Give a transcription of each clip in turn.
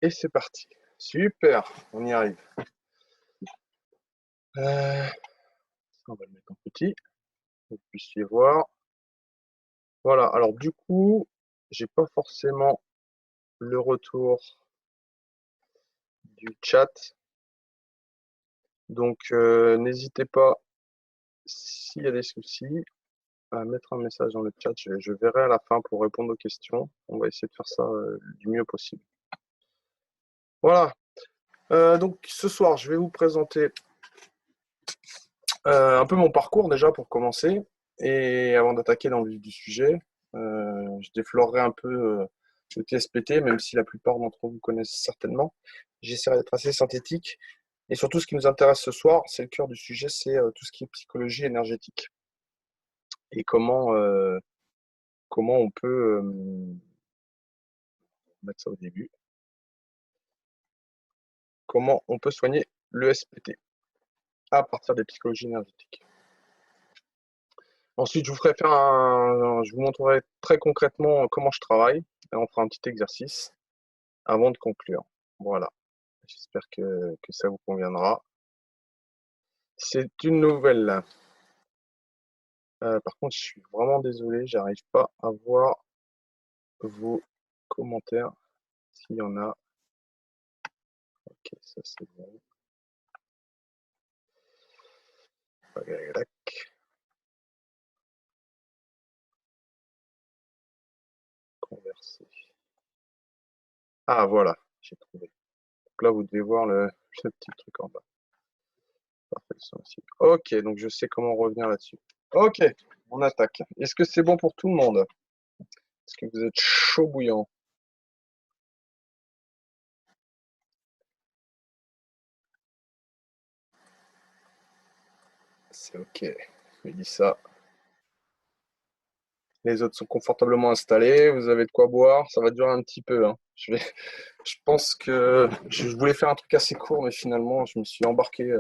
Et c'est parti. Super, on y arrive. On va le mettre en petit, pour que vous puissiez voir. Voilà, alors du coup, j'ai pas forcément le retour du chat. Donc n'hésitez pas, s'il y a des soucis, à mettre un message dans le chat. Je verrai à la fin pour répondre aux questions. On va essayer de faire ça du mieux possible. Voilà. Donc ce soir, je vais vous présenter un peu mon parcours déjà pour commencer. Et avant d'attaquer dans le vif du sujet, je déflorerai un peu le TSPT, même si la plupart d'entre vous connaissent certainement. J'essaierai d'être assez synthétique. Et surtout, ce qui nous intéresse ce soir, c'est le cœur du sujet, c'est tout ce qui est psychologie énergétique. Et comment on peut mettre ça au début. Comment on peut soigner le SPT à partir des psychologies énergétiques. Ensuite, je vous montrerai très concrètement comment je travaille et on fera un petit exercice avant de conclure. Voilà. J'espère que ça vous conviendra. C'est une nouvelle. Par contre, je suis vraiment désolé, j'arrive pas à voir vos commentaires. S'il y en a. Ok, ça c'est bon. Converser. Ah voilà, j'ai trouvé. Donc là, vous devez voir le petit truc en bas. Parfait, ça aussi. Ok, donc je sais comment revenir là-dessus. Ok, on attaque. Est-ce que c'est bon pour tout le monde? Est-ce que vous êtes chaud bouillant? C'est ok. Je me dis ça. Les autres sont confortablement installés. Vous avez de quoi boire. Ça va durer un petit peu, hein. Je pense que je voulais faire un truc assez court, mais finalement, je me suis embarqué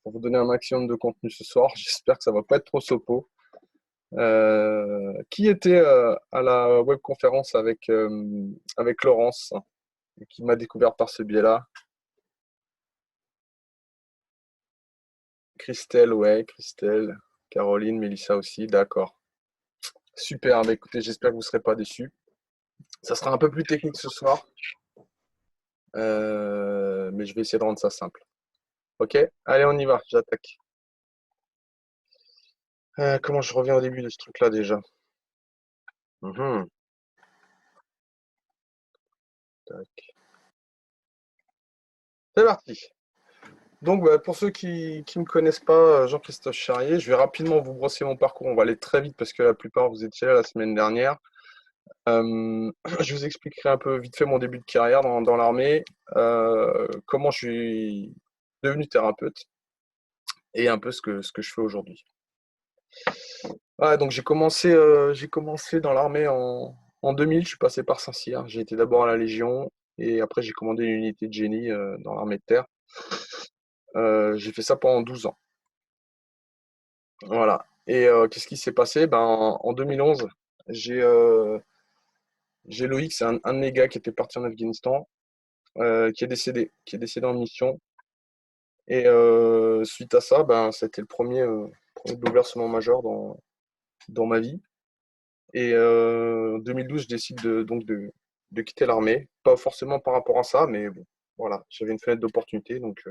pour vous donner un maximum de contenu ce soir. J'espère que ça va pas être trop sopo. Qui était à la webconférence avec Laurence, hein, qui m'a découvert par ce biais-là? Christelle, ouais, Christelle, Caroline, Mélissa aussi, d'accord. Super, bah écoutez, j'espère que vous ne serez pas déçus. Ça sera un peu plus technique ce soir, mais je vais essayer de rendre ça simple. Ok, allez, on y va, j'attaque. Comment je reviens au début de ce truc-là déjà? Mhm, tac. C'est parti. Donc, bah, pour ceux qui ne me connaissent pas, Jean-Christophe Charrier, je vais rapidement vous brosser mon parcours. On va aller très vite parce que la plupart vous étiez là la semaine dernière. Je vous expliquerai un peu vite fait mon début de carrière dans l'armée, comment je suis devenu thérapeute et un peu ce que je fais aujourd'hui. Ah, donc j'ai commencé dans l'armée en 2000, je suis passé par Saint-Cyr. J'ai été d'abord à la Légion et après j'ai commandé une unité de génie dans l'armée de terre. J'ai fait ça pendant 12 ans. Voilà. Et qu'est-ce qui s'est passé? Ben, en 2011, j'ai j'ai Loïc, c'est un de mes gars qui était parti en Afghanistan, qui est décédé en mission. Et suite à ça, ben, c'était le premier bouleversement majeur dans ma vie. Et en 2012, je décide de quitter l'armée. Pas forcément par rapport à ça, mais bon, voilà, j'avais une fenêtre d'opportunité, donc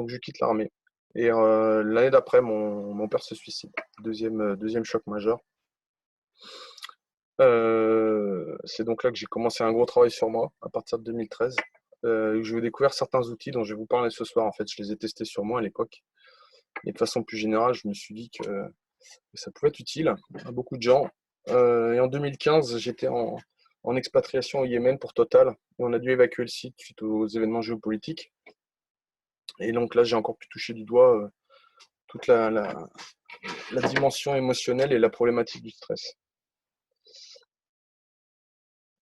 je quitte l'armée. Et l'année d'après, mon père se suicide. Deuxième choc majeur. C'est donc là que j'ai commencé un gros travail sur moi, à partir de 2013. Je vais découvrir certains outils dont je vais vous parler ce soir. En fait, je les ai testés sur moi à l'époque. Et de façon plus générale, je me suis dit que ça pouvait être utile à beaucoup de gens. Et en 2015, j'étais en expatriation au Yémen pour Total. Et on a dû évacuer le site suite aux événements géopolitiques. Et donc là, j'ai encore pu toucher du doigt toute la dimension émotionnelle et la problématique du stress.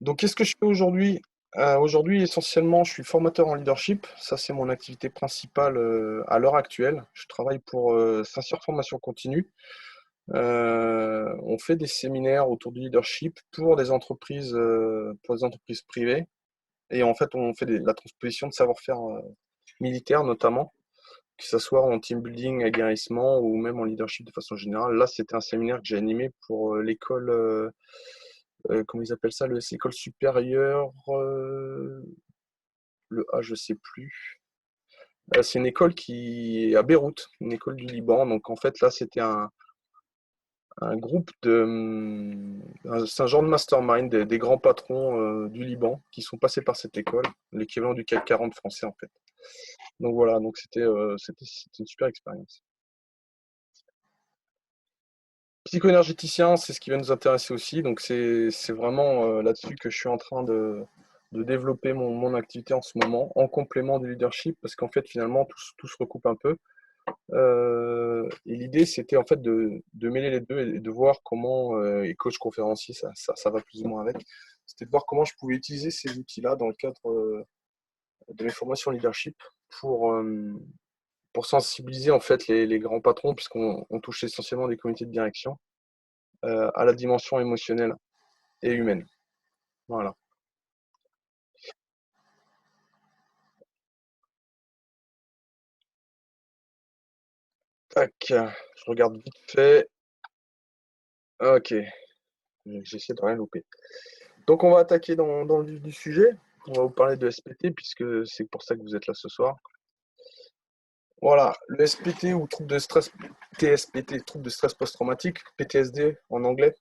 Donc, qu'est-ce que je fais aujourd'hui? Aujourd'hui, essentiellement, je suis formateur en leadership. Ça, c'est mon activité principale à l'heure actuelle. Je travaille pour Saint-Cyr Formation Continue. On fait des séminaires autour du leadership pour des entreprises privées Et en fait, on fait la transposition de savoir-faire militaire notamment, que ce soit en team building, aguerrissement ou même en leadership de façon générale. Là, c'était un séminaire que j'ai animé pour l'école, comment ils appellent ça, l'école supérieure, le A, je sais plus. C'est une école qui est à Beyrouth, une école du Liban. Donc en fait, là, c'était un groupe c'est un genre de mastermind des grands patrons du Liban qui sont passés par cette école, l'équivalent du CAC 40 français en fait. Donc voilà, donc c'était une super expérience. Psycho-énergéticien, c'est ce qui va nous intéresser aussi. Donc c'est vraiment là-dessus que je suis en train de développer mon activité en ce moment, en complément du leadership, parce qu'en fait finalement tout se recoupe un peu. Et l'idée, c'était en fait de mêler les deux et de voir comment, et coach conférencier, ça va plus ou moins avec, c'était de voir comment je pouvais utiliser ces outils-là dans le cadre de mes formations leadership pour, euh, pour sensibiliser en fait les grands patrons, puisqu'on touche essentiellement des comités de direction, à la dimension émotionnelle et humaine. Voilà. Tac, je regarde vite fait. Ok, j'essaie de rien louper. Donc on va attaquer dans le vif du sujet. On va vous parler de SPT puisque c'est pour ça que vous êtes là ce soir. Voilà, le SPT ou trouble de stress, TSPT, trouble de stress post-traumatique, PTSD en anglais,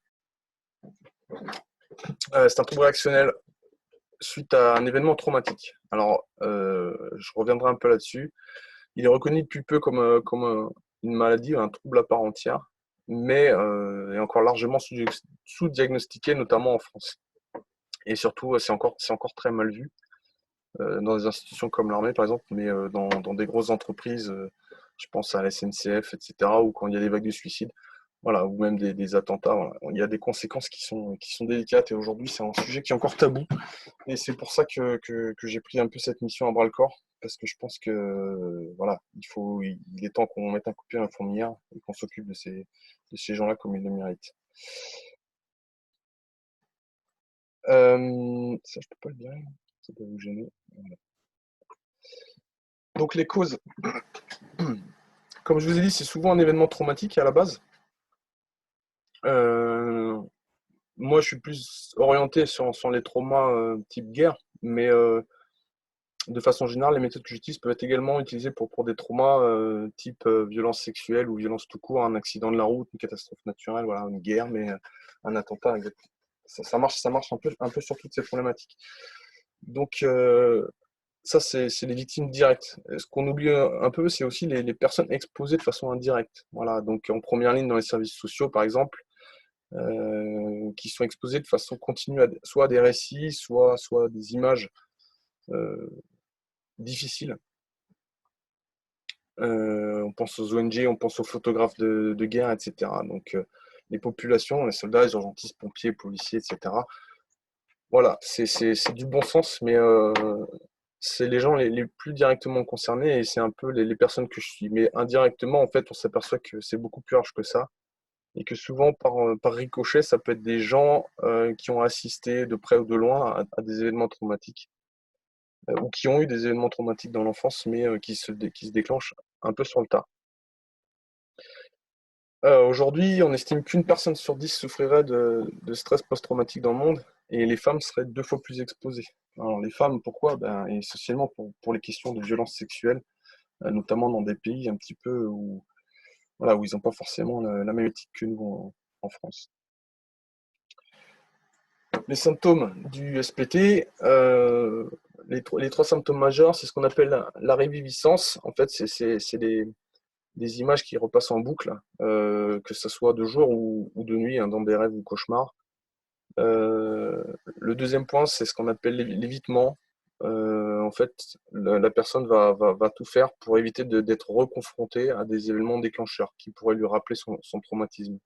c'est un trouble réactionnel suite à un événement traumatique. Alors, je reviendrai un peu là-dessus. Il est reconnu depuis peu comme une maladie, un trouble à part entière, mais est encore largement sous-diagnostiqué, notamment en France. Et surtout, c'est encore très mal vu. Dans des institutions comme l'armée, par exemple, mais dans des grosses entreprises, je pense à la SNCF, etc., ou quand il y a des vagues de suicide, voilà, ou même des attentats, voilà. Il y a des conséquences qui sont délicates, et aujourd'hui, c'est un sujet qui est encore tabou. Et c'est pour ça que j'ai pris un peu cette mission à bras-le-corps, parce que je pense que, voilà, il est temps qu'on mette un coup de pied à la fourmilière et qu'on s'occupe de ces gens-là comme ils le méritent. Ça, je peux pas le dire, ça peut vous gêner. Voilà. Donc les causes, comme je vous ai dit, c'est souvent un événement traumatique à la base. Euh, Moi, je suis plus orienté sur les traumas type guerre, mais de façon générale, les méthodes que j'utilise peuvent être également utilisées pour des traumas type violence sexuelle ou violence tout court, un accident de la route, une catastrophe naturelle, voilà, une guerre, mais un attentat. Ça marche un peu sur toutes ces problématiques. Donc, ça, c'est les victimes directes. Ce qu'on oublie un peu, c'est aussi les personnes exposées de façon indirecte. Voilà, donc en première ligne dans les services sociaux, par exemple, qui sont exposés de façon continue soit à des récits, soit à des images euh, difficiles. On pense aux ONG, on pense aux photographes de guerre, etc. Donc les populations, les soldats, les urgentistes, pompiers, policiers, etc. Voilà, c'est du bon sens, mais c'est les gens les plus directement concernés et c'est un peu les personnes que je suis. Mais indirectement, en fait, on s'aperçoit que c'est beaucoup plus large que ça et que souvent, par ricochet, ça peut être des gens qui ont assisté de près ou de loin à des événements traumatiques ou qui ont eu des événements traumatiques dans l'enfance, mais qui se déclenchent un peu sur le tas. Aujourd'hui, on estime qu'une personne sur 10 souffrirait de stress post-traumatique dans le monde et les femmes seraient 2 fois plus exposées. Alors, les femmes, pourquoi? Ben, essentiellement pour les questions de violence sexuelle, notamment dans des pays un petit peu où, voilà, où ils n'ont pas forcément la même éthique que nous en France. Les symptômes du SPT, les 3 symptômes majeurs, c'est ce qu'on appelle la réviviscence. En fait, c'est des images qui repassent en boucle, que ce soit de jour ou de nuit, hein, dans des rêves ou cauchemars. Le deuxième point, c'est ce qu'on appelle l'évitement. En fait, la personne va tout faire pour éviter d'être reconfrontée à des événements déclencheurs qui pourraient lui rappeler son traumatisme.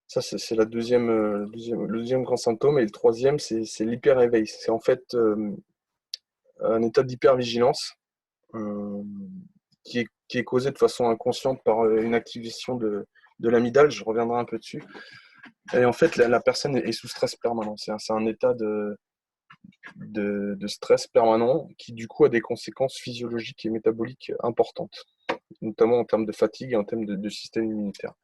Ça, c'est le deuxième grand symptôme. Et le troisième, c'est l'hyper-éveil. C'est en fait un état d'hypervigilance euh, qui est causé de façon inconsciente par une activation de l'amygdale. Je reviendrai un peu dessus. Et en fait, la personne est sous stress permanent. C'est un état de stress permanent qui, du coup, a des conséquences physiologiques et métaboliques importantes, notamment en termes de fatigue et en termes de système immunitaire.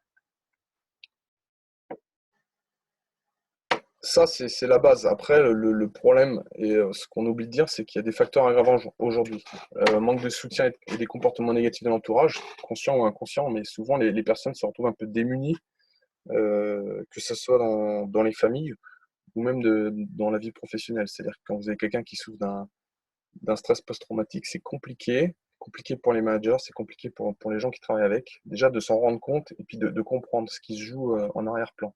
Ça, c'est la base. Après, le problème, et ce qu'on oublie de dire, c'est qu'il y a des facteurs aggravants aujourd'hui. Manque de soutien et des comportements négatifs de l'entourage, conscients ou inconscients, mais souvent les personnes se retrouvent un peu démunies, que ce soit dans les familles ou même dans la vie professionnelle. C'est-à-dire que quand vous avez quelqu'un qui souffre d'un stress post-traumatique, c'est compliqué pour les managers, c'est compliqué pour les gens qui travaillent avec. Déjà de s'en rendre compte et puis de comprendre ce qui se joue en arrière-plan.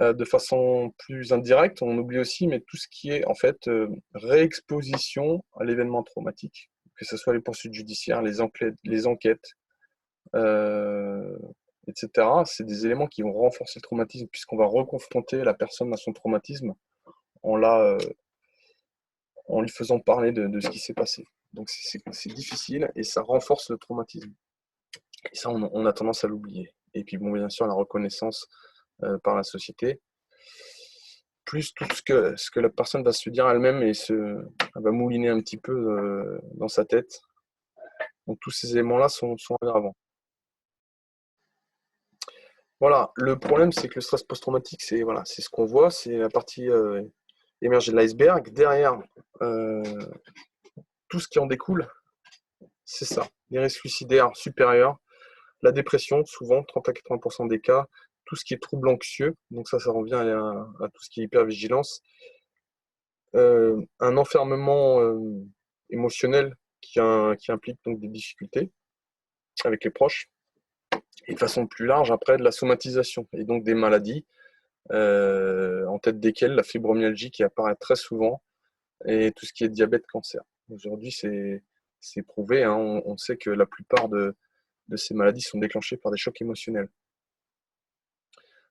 De façon plus indirecte, on oublie aussi, mais tout ce qui est en fait réexposition à l'événement traumatique, que ce soit les poursuites judiciaires, les enquêtes, euh, etc. C'est des éléments qui vont renforcer le traumatisme puisqu'on va reconfronter la personne à son traumatisme en, en lui faisant parler de ce qui s'est passé. Donc c'est difficile et ça renforce le traumatisme. Et ça, on a tendance à l'oublier. Et puis bon, bien sûr, la reconnaissance par la société, plus tout ce que la personne va se dire elle-même et elle va mouliner un petit peu dans sa tête. Donc tous ces éléments-là sont aggravants. Voilà, le problème c'est que le stress post-traumatique, c'est voilà, c'est ce qu'on voit, c'est la partie émergée de l'iceberg. Derrière, euh, tout ce qui en découle, c'est ça. Les risques suicidaires supérieurs, la dépression, souvent, 30 à 80% des cas, tout ce qui est trouble anxieux, donc ça revient à tout ce qui est hypervigilance, un enfermement émotionnel qui implique donc des difficultés avec les proches, et de façon plus large, après, de la somatisation, et donc des maladies, en tête desquelles la fibromyalgie qui apparaît très souvent, et tout ce qui est diabète, cancer. Aujourd'hui, c'est prouvé, hein, on sait que la plupart de ces maladies sont déclenchées par des chocs émotionnels.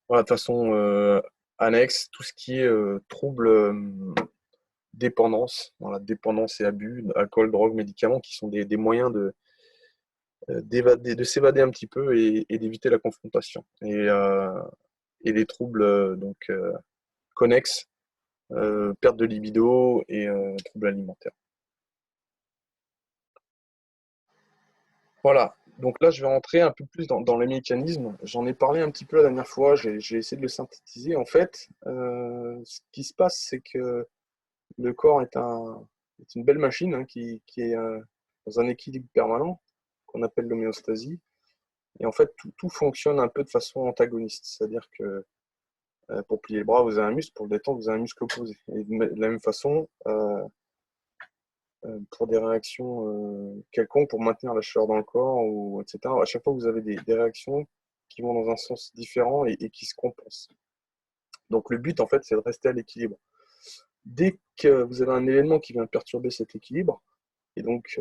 Voilà, de façon annexe, tout ce qui est trouble dépendance, voilà, dépendance et abus, alcool, drogue, médicaments, qui sont des moyens de s'évader un petit peu et d'éviter la confrontation. Et des troubles connexes, perte de libido et troubles alimentaires. Voilà, donc là je vais rentrer un peu plus dans les mécanismes. J'en ai parlé un petit peu la dernière fois, j'ai essayé de le synthétiser. En fait, ce qui se passe, c'est que le corps est une belle machine hein, qui est dans un équilibre permanent, qu'on appelle l'homéostasie. Et en fait, tout fonctionne un peu de façon antagoniste. C'est-à-dire que pour plier les bras, vous avez un muscle, pour le détendre, vous avez un muscle opposé. Et de la même façon, pour des réactions quelconques, pour maintenir la chaleur dans le corps, ou, etc., à chaque fois, vous avez des réactions qui vont dans un sens différent et qui se compensent. Donc le but, en fait, c'est de rester à l'équilibre. Dès que vous avez un événement qui vient perturber cet équilibre, et donc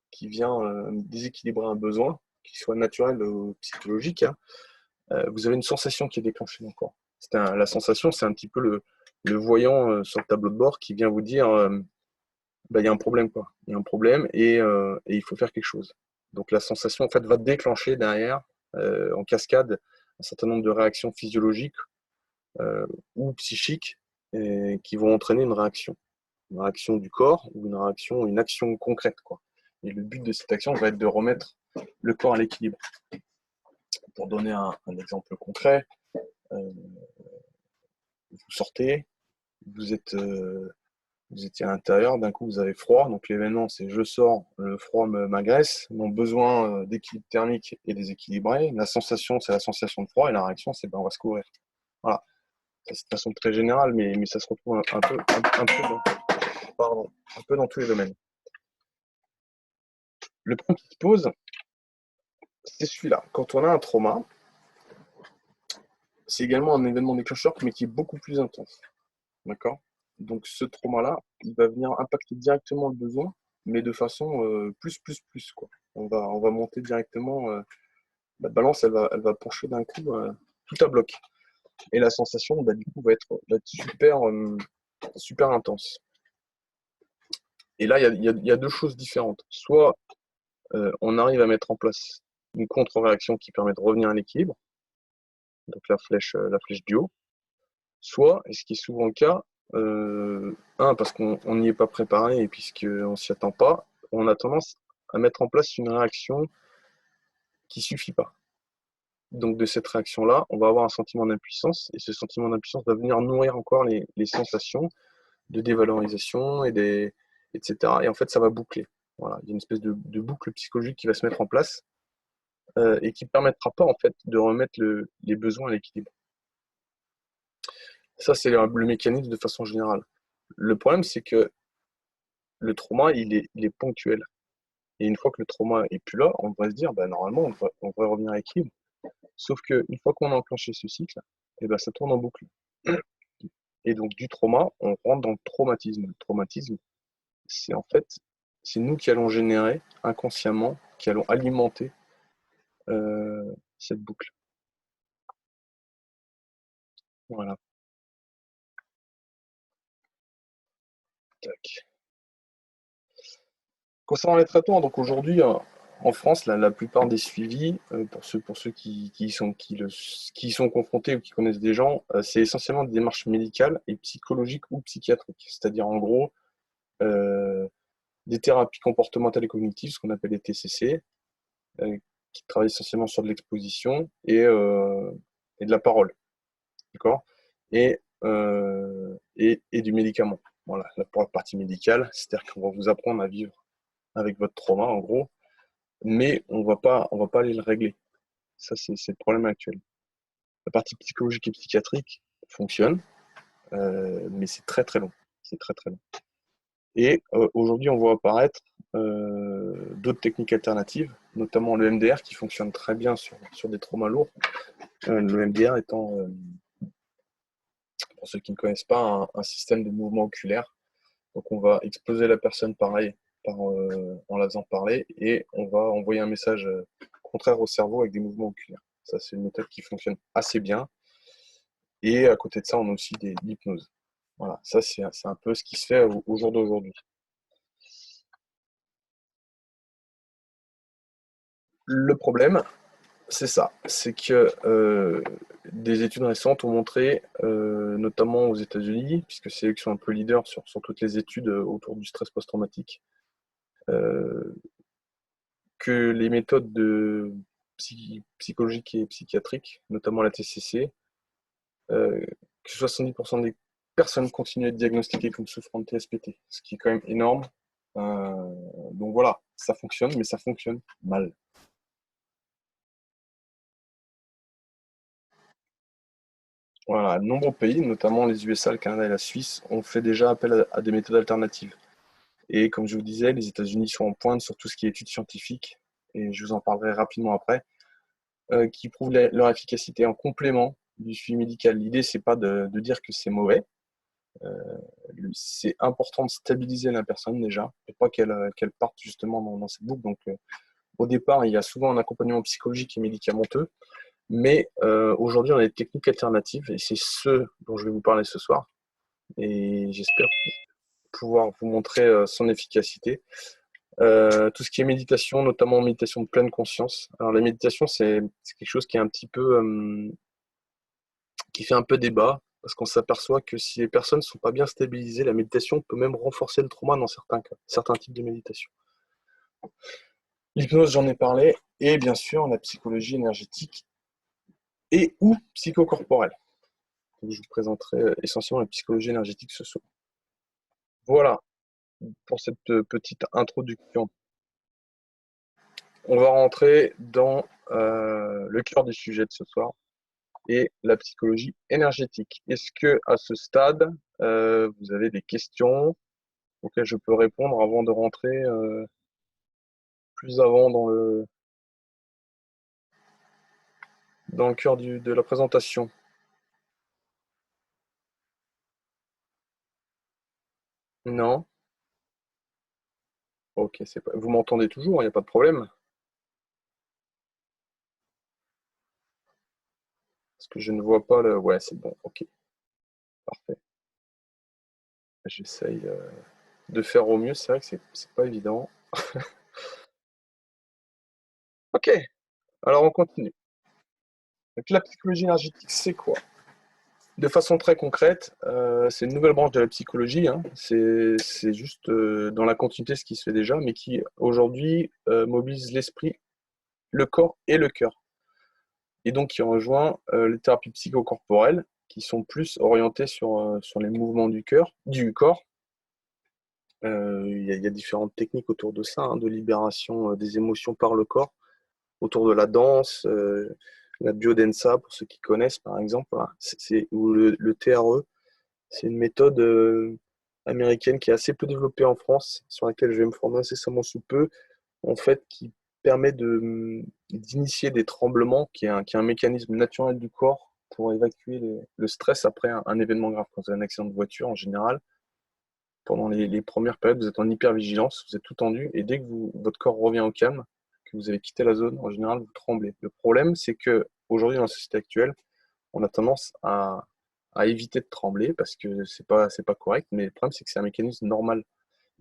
qui vient déséquilibrer un besoin, qu'il soit naturel ou psychologique, hein, vous avez une sensation qui est déclenchée dans le corps. La sensation, c'est un petit peu le voyant sur le tableau de bord qui vient vous dire bah, il y a un problème, quoi. Il y a un problème et il faut faire quelque chose. Donc la sensation, en fait, va déclencher derrière, en cascade, un certain nombre de réactions physiologiques ou psychiques qui vont entraîner une réaction. Une réaction du corps ou une action concrète, quoi. Et le but de cette action va être de remettre le corps à l'équilibre. Pour donner un exemple concret, vous sortez, vous étiez à l'intérieur, d'un coup vous avez froid, donc l'événement c'est je sors, le froid m'agresse, mon besoin d'équilibre thermique est déséquilibré, la sensation c'est la sensation de froid et la réaction c'est ben, on va se couvrir. Voilà, c'est de façon très générale, mais ça se retrouve un peu dans tous les domaines. Le point qui se pose, c'est celui-là. Quand on a un trauma, c'est également un événement déclencheur, mais qui est beaucoup plus intense. D'accord? Donc ce trauma-là, il va venir impacter directement le besoin, mais de façon plus, quoi. On va monter directement, la balance, elle va pencher d'un coup, tout à bloc. Et la sensation, bah, du coup, va être super intense. Et là, il y a deux choses différentes. Soit on arrive à mettre en place une contre-réaction qui permet de revenir à l'équilibre, donc la flèche du haut. Soit, et ce qui est souvent le cas, Parce qu'on n'y est pas préparé et puisqu'on s'y attend pas, on a tendance à mettre en place une réaction qui suffit pas. Donc de cette réaction-là, on va avoir un sentiment d'impuissance et ce sentiment d'impuissance va venir nourrir encore les sensations de dévalorisation etc. Et en fait, ça va boucler. Voilà, il y a une espèce de boucle psychologique qui va se mettre en place et qui ne permettra pas en fait de remettre les besoins à l'équilibre. Ça, c'est le mécanisme de façon générale. Le problème, c'est que le trauma, il est ponctuel. Et une fois que le trauma est plus là, on devrait se dire, bah, normalement, on devrait revenir à l'équilibre. Sauf qu'une fois qu'on a enclenché ce cycle, eh ben, ça tourne en boucle. Et donc, du trauma, on rentre dans le traumatisme. Le traumatisme, c'est en fait, c'est nous qui allons générer inconsciemment, qui allons alimenter cette boucle. Voilà. Tac. Concernant les traitements, donc aujourd'hui, en France, la plupart des suivis, pour ceux qui y sont confrontés ou qui connaissent des gens, c'est essentiellement des démarches médicales et psychologiques ou psychiatriques. C'est-à-dire, en gros, euh, des thérapies comportementales et cognitives, ce qu'on appelle les TCC, euh, qui travaillent essentiellement sur de l'exposition et de la parole, d'accord? Et du médicament. Voilà, là, pour la partie médicale, c'est-à-dire qu'on va vous apprendre à vivre avec votre trauma, en gros, mais on va pas aller le régler. Ça, c'est le problème actuel. La partie psychologique et psychiatrique fonctionne, mais c'est très très long. C'est très très long. Et aujourd'hui, on voit apparaître d'autres techniques alternatives, notamment le MDR qui fonctionne très bien sur des traumas lourds. Le MDR étant, pour ceux qui ne connaissent pas, un système de mouvement oculaire. Donc on va exposer la personne pareil en la faisant parler et on va envoyer un message contraire au cerveau avec des mouvements oculaires. Ça, c'est une méthode qui fonctionne assez bien. Et à côté de ça, on a aussi l'hypnose. Voilà, ça, c'est un peu ce qui se fait au jour d'aujourd'hui. Le problème, c'est ça, c'est que des études récentes ont montré, notamment aux États-Unis, puisque c'est eux qui sont un peu leaders sur toutes les études autour du stress post-traumatique, euh, que les méthodes psychologiques et psychiatriques, notamment la TCC, euh, que 70% des personnes continuent à être diagnostiquées comme souffrant de TSPT, ce qui est quand même énorme. Donc voilà, ça fonctionne, mais ça fonctionne mal. Voilà, de nombreux pays, notamment les USA, le Canada et la Suisse, ont fait déjà appel à des méthodes alternatives. Et comme je vous disais, les États-Unis sont en pointe sur tout ce qui est études scientifiques, et je vous en parlerai rapidement après, qui prouvent leur efficacité en complément du suivi médical. L'idée, c'est pas de dire que c'est mauvais, c'est important de stabiliser la personne déjà, pour pas qu'elle parte justement dans cette boucle. Donc, au départ, il y a souvent un accompagnement psychologique et médicamenteux, mais aujourd'hui, on a des techniques alternatives, et c'est ce dont je vais vous parler ce soir. Et j'espère pouvoir vous montrer son efficacité. Tout ce qui est méditation, notamment méditation de pleine conscience. Alors la méditation, c'est quelque chose qui est un petit peu, qui fait un peu débat, parce qu'on s'aperçoit que si les personnes ne sont pas bien stabilisées, la méditation peut même renforcer le trauma dans certains cas, certains types de méditation. L'hypnose, j'en ai parlé, et bien sûr la psychologie énergétique et ou psychocorporelle. Donc, je vous présenterai essentiellement la psychologie énergétique ce soir. Voilà pour cette petite introduction. On va rentrer dans le cœur du sujet de ce soir et la psychologie énergétique. Est-ce que à ce stade, vous avez des questions auxquelles je peux répondre avant de rentrer plus avant dans le cœur de la présentation? Non? Ok, vous m'entendez toujours, il n'y a pas de problème? Parce que je ne vois pas le... Ouais, c'est bon, ok, parfait. J'essaye de faire au mieux, c'est vrai que c'est pas évident. Ok, alors on continue. Donc la psychologie énergétique, c'est quoi? De façon très concrète, c'est une nouvelle branche de la psychologie, hein. C'est juste dans la continuité de ce qui se fait déjà, mais qui aujourd'hui mobilise l'esprit, le corps et le cœur. Et donc qui rejoint les thérapies psychocorporelles, qui sont plus orientées sur les mouvements du corps. Il y a différentes techniques autour de ça, hein, de libération des émotions par le corps, autour de la danse, la biodensa, pour ceux qui connaissent par exemple, voilà. Ou le TRE. C'est une méthode américaine qui est assez peu développée en France, sur laquelle je vais me former incessamment sous peu, en fait, qui permet d'initier des tremblements, qui est un mécanisme naturel du corps pour évacuer le stress après un événement grave. Quand vous avez un accident de voiture, en général, pendant les premières périodes, vous êtes en hypervigilance, vous êtes tout tendu, et dès que votre corps revient au calme, que vous avez quitté la zone, en général, vous tremblez. Le problème, c'est que aujourd'hui, dans la société actuelle, on a tendance à éviter de trembler parce que c'est pas correct, mais le problème, c'est que c'est un mécanisme normal.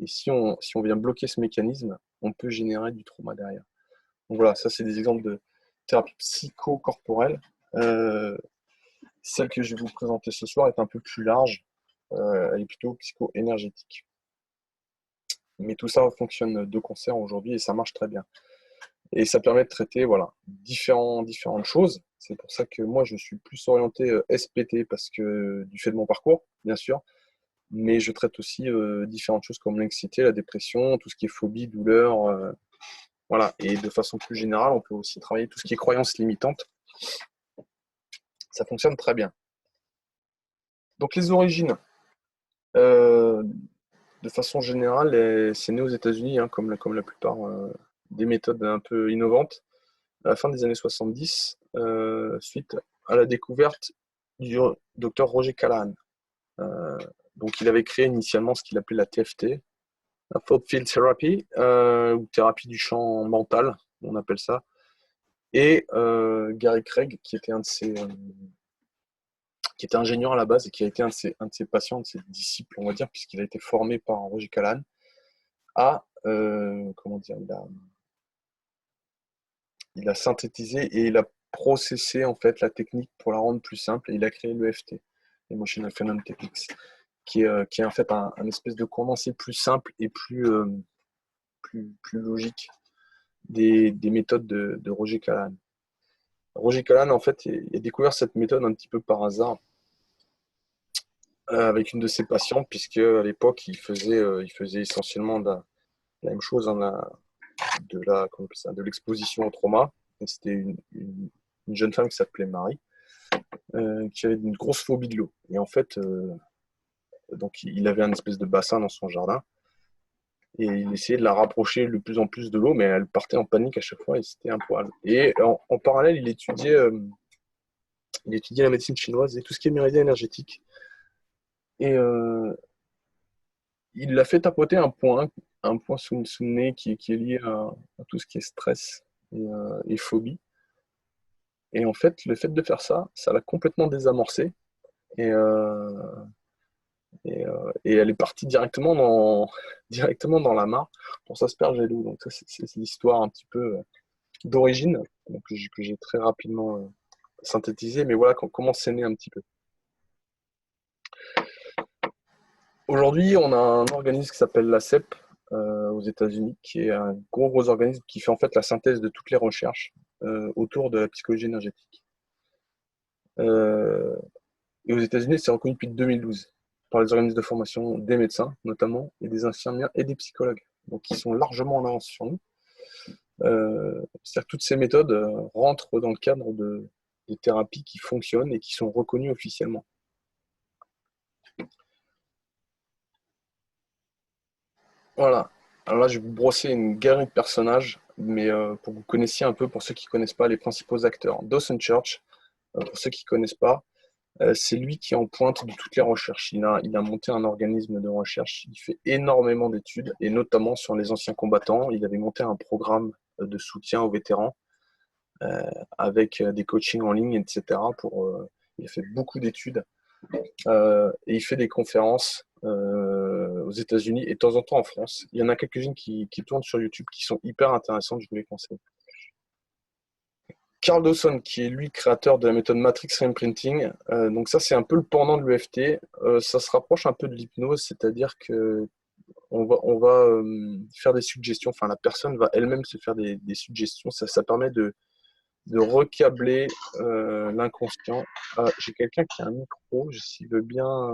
Et si on vient bloquer ce mécanisme, on peut générer du trauma derrière. Donc voilà, ça, c'est des exemples de thérapie psychocorporelle. Euh, Celle que je vais vous présenter ce soir est un peu plus large. Elle est plutôt psycho-énergétique. Mais tout ça fonctionne de concert aujourd'hui et ça marche très bien. Et ça permet de traiter voilà, différentes choses. C'est pour ça que moi, je suis plus orienté SPT parce que du fait de mon parcours, bien sûr. Mais je traite aussi différentes choses comme l'anxiété, la dépression, tout ce qui est phobie, douleur. Voilà. Et de façon plus générale, on peut aussi travailler tout ce qui est croyances limitantes. Ça fonctionne très bien. Donc les origines, euh, de façon générale, c'est né aux États-Unis, hein, comme la plupart des méthodes un peu innovantes, à la fin des années 70, suite à la découverte du docteur Roger Callahan. Euh, donc il avait créé initialement ce qu'il appelait la TFT, la Thought Field Therapy, ou thérapie du champ mental, on appelle ça. Et Gary Craig, qui était ingénieur à la base et qui a été un de ses patients, un de ses disciples, on va dire, puisqu'il a été formé par Roger Callahan, comment dire, il a synthétisé et il a processé en fait la technique pour la rendre plus simple et il a créé l'EFT, Emotional Phenomena Techniques, qui est en fait un espèce de condensé plus simple et plus logique des méthodes de Roger Callahan. Roger Callahan, en fait, il a découvert cette méthode un petit peu par hasard avec une de ses patientes, puisque à l'époque, il faisait essentiellement la même chose, hein, comment on appelle ça, de l'exposition au trauma. Et c'était une jeune femme qui s'appelait Marie, qui avait une grosse phobie de l'eau. Et en fait, donc il avait un espèce de bassin dans son jardin. Et il essayait de la rapprocher de plus en plus de l'eau, mais elle partait en panique à chaque fois et c'était un poil. Et en parallèle, il étudiait la médecine chinoise et tout ce qui est méridien énergétique. Et il l'a fait tapoter un point sous le nez qui est lié à tout ce qui est stress et phobie. Et en fait, le fait de faire ça, ça l'a complètement désamorcé. Et, euh, et elle est partie directement dans la mare pour s'asperger d'eau. Donc ça, c'est l'histoire un petit peu d'origine donc, que j'ai très rapidement synthétisé. Mais voilà comment c'est né un petit peu. Aujourd'hui, on a un organisme qui s'appelle l'ACEP aux États-Unis, qui est un gros organisme qui fait en fait la synthèse de toutes les recherches autour de la psychologie énergétique. Euh, et aux États-Unis, c'est reconnu depuis 2012 par les organismes de formation des médecins, notamment, et des infirmières et des psychologues, donc qui sont largement en avance sur nous. C'est-à-dire que toutes ces méthodes rentrent dans le cadre de thérapies qui fonctionnent et qui sont reconnues officiellement. Voilà. Alors là, je vais vous brosser une galerie de personnages, mais pour que vous connaissiez un peu, pour ceux qui ne connaissent pas, les principaux acteurs. Dawson Church, pour ceux qui ne connaissent pas, c'est lui qui est en pointe de toutes les recherches. Il a monté un organisme de recherche, il fait énormément d'études, et notamment sur les anciens combattants. Il avait monté un programme de soutien aux vétérans avec des coachings en ligne, etc. Il a fait beaucoup d'études et il fait des conférences aux États-Unis et de temps en temps en France. Il y en a quelques-unes qui tournent sur YouTube qui sont hyper intéressantes, je vous les conseille. Carl Dawson, qui est lui créateur de la méthode Matrix Reimprinting. Donc ça, c'est un peu le pendant de l'EFT. Ça se rapproche un peu de l'hypnose, c'est-à-dire que on va faire des suggestions. Enfin, la personne va elle-même se faire des suggestions. Ça permet de recabler l'inconscient. J'ai quelqu'un qui a un micro. S'il veut bien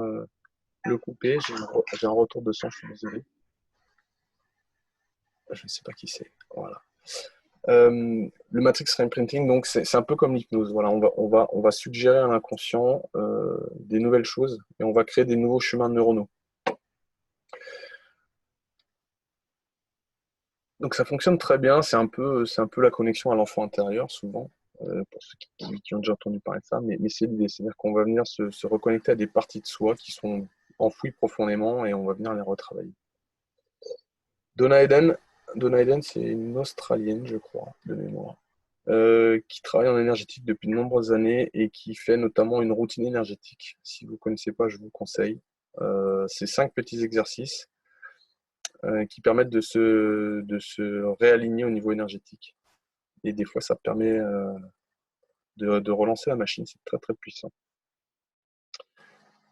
le couper, j'ai un retour de son. Je suis désolé. Je ne sais pas qui c'est. Voilà. Le matrix reimprinting, donc c'est un peu comme l'hypnose. Voilà, on va suggérer à l'inconscient des nouvelles choses et on va créer des nouveaux chemins neuronaux. Donc ça fonctionne très bien. C'est un peu la connexion à l'enfant intérieur souvent pour ceux qui ont déjà entendu parler de ça. Mais c'est l'idée, c'est-à-dire qu'on va venir se reconnecter à des parties de soi qui sont enfouies profondément et on va venir les retravailler. Donna Eden, Donna Eden, c'est une Australienne, je crois, de mémoire. Qui travaille en énergétique depuis de nombreuses années et qui fait notamment une routine énergétique. Si vous ne connaissez pas, je vous conseille. C'est 5 petits exercices qui permettent de se réaligner au niveau énergétique. Et des fois, ça permet de relancer la machine. C'est très très puissant.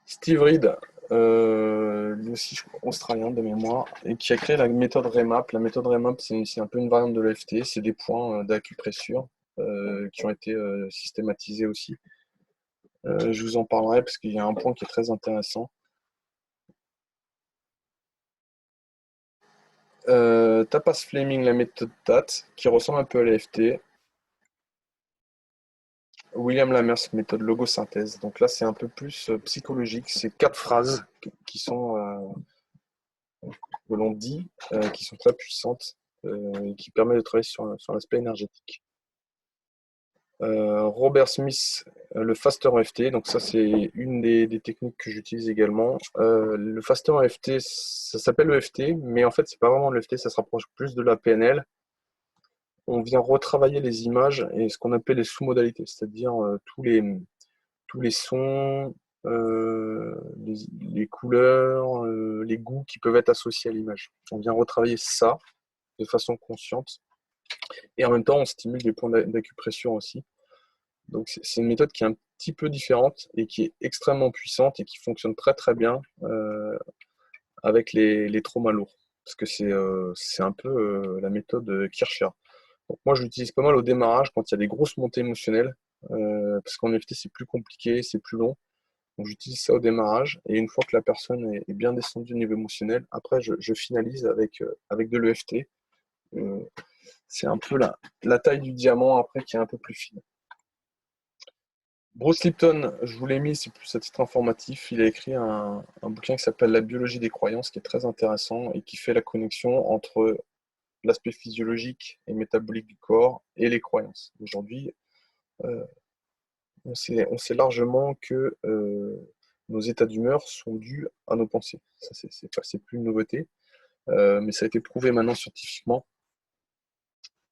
Steve Reed, lui aussi australien de mémoire, et qui a créé la méthode REMAP. La méthode REMAP, c'est un peu une variante de l'EFT. C'est des points d'acupressure qui ont été systématisés aussi. Je vous en parlerai parce qu'il y a un point qui est très intéressant. Tapas Fleming, la méthode TAT, qui ressemble un peu à l'EFT. William Lamers, méthode logosynthèse. Donc là, c'est un peu plus psychologique. C'est 4 phrases qui sont, que l'on dit, qui sont très puissantes et qui permettent de travailler sur l'aspect énergétique. Robert Smith, le Faster EFT, donc ça c'est une des techniques que j'utilise également. Le Faster EFT, ça s'appelle EFT, mais en fait c'est pas vraiment l'EFT, ça se rapproche plus de la PNL. On vient retravailler les images et ce qu'on appelle les sous-modalités, c'est-à-dire tous les sons, les couleurs, les goûts qui peuvent être associés à l'image. On vient retravailler ça de façon consciente et en même temps on stimule des points d'acupression aussi. Donc c'est une méthode qui est un petit peu différente et qui est extrêmement puissante et qui fonctionne très très bien avec les traumas lourds. Parce que c'est un peu la méthode Kircher. Donc moi je l'utilise pas mal au démarrage quand il y a des grosses montées émotionnelles, parce qu'en EFT c'est plus compliqué, c'est plus long. Donc j'utilise ça au démarrage et une fois que la personne est bien descendue au niveau émotionnel, après je finalise avec de l'EFT. C'est un peu la taille du diamant après qui est un peu plus fine. Bruce Lipton, je vous l'ai mis, c'est plus à titre informatif. Il a écrit un bouquin qui s'appelle La biologie des croyances, qui est très intéressant et qui fait la connexion entre l'aspect physiologique et métabolique du corps et les croyances. Aujourd'hui, euh, on sait largement que nos états d'humeur sont dus à nos pensées. Ça, c'est plus une nouveauté, mais ça a été prouvé maintenant scientifiquement.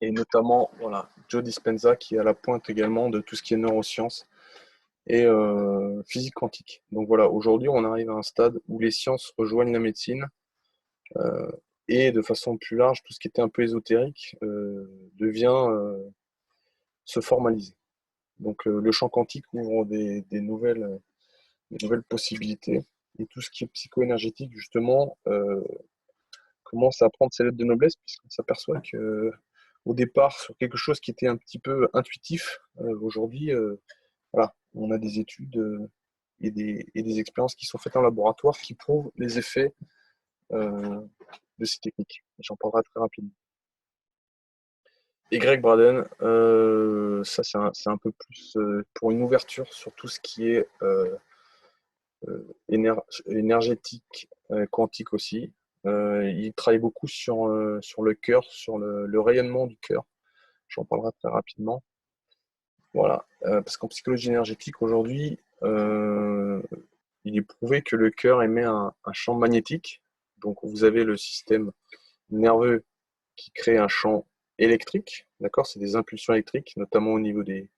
Et notamment, voilà, Joe Dispenza, qui est à la pointe également de tout ce qui est neurosciences et physique quantique. Donc voilà, aujourd'hui, on arrive à un stade où les sciences rejoignent la médecine euh, et de façon plus large, tout ce qui était un peu ésotérique devient se formaliser. Donc le champ quantique ouvre des nouvelles possibilités et tout ce qui est psycho-énergétique, justement, commence à prendre ses lettres de noblesse puisqu'on s'aperçoit que au départ, sur quelque chose qui était un petit peu intuitif, aujourd'hui, voilà, on a des études et des expériences qui sont faites en laboratoire qui prouvent les effets euh, de ces techniques. J'en parlerai très rapidement. Et Greg Braden, ça c'est un peu plus pour une ouverture sur tout ce qui est énergétique, quantique aussi. Il travaille beaucoup sur le cœur, sur le rayonnement du cœur. J'en parlerai très rapidement. Voilà, parce qu'en psychologie énergétique aujourd'hui, il est prouvé que le cœur émet un champ magnétique. Donc vous avez le système nerveux qui crée un champ électrique, d'accord? C'est des impulsions électriques, notamment au niveau des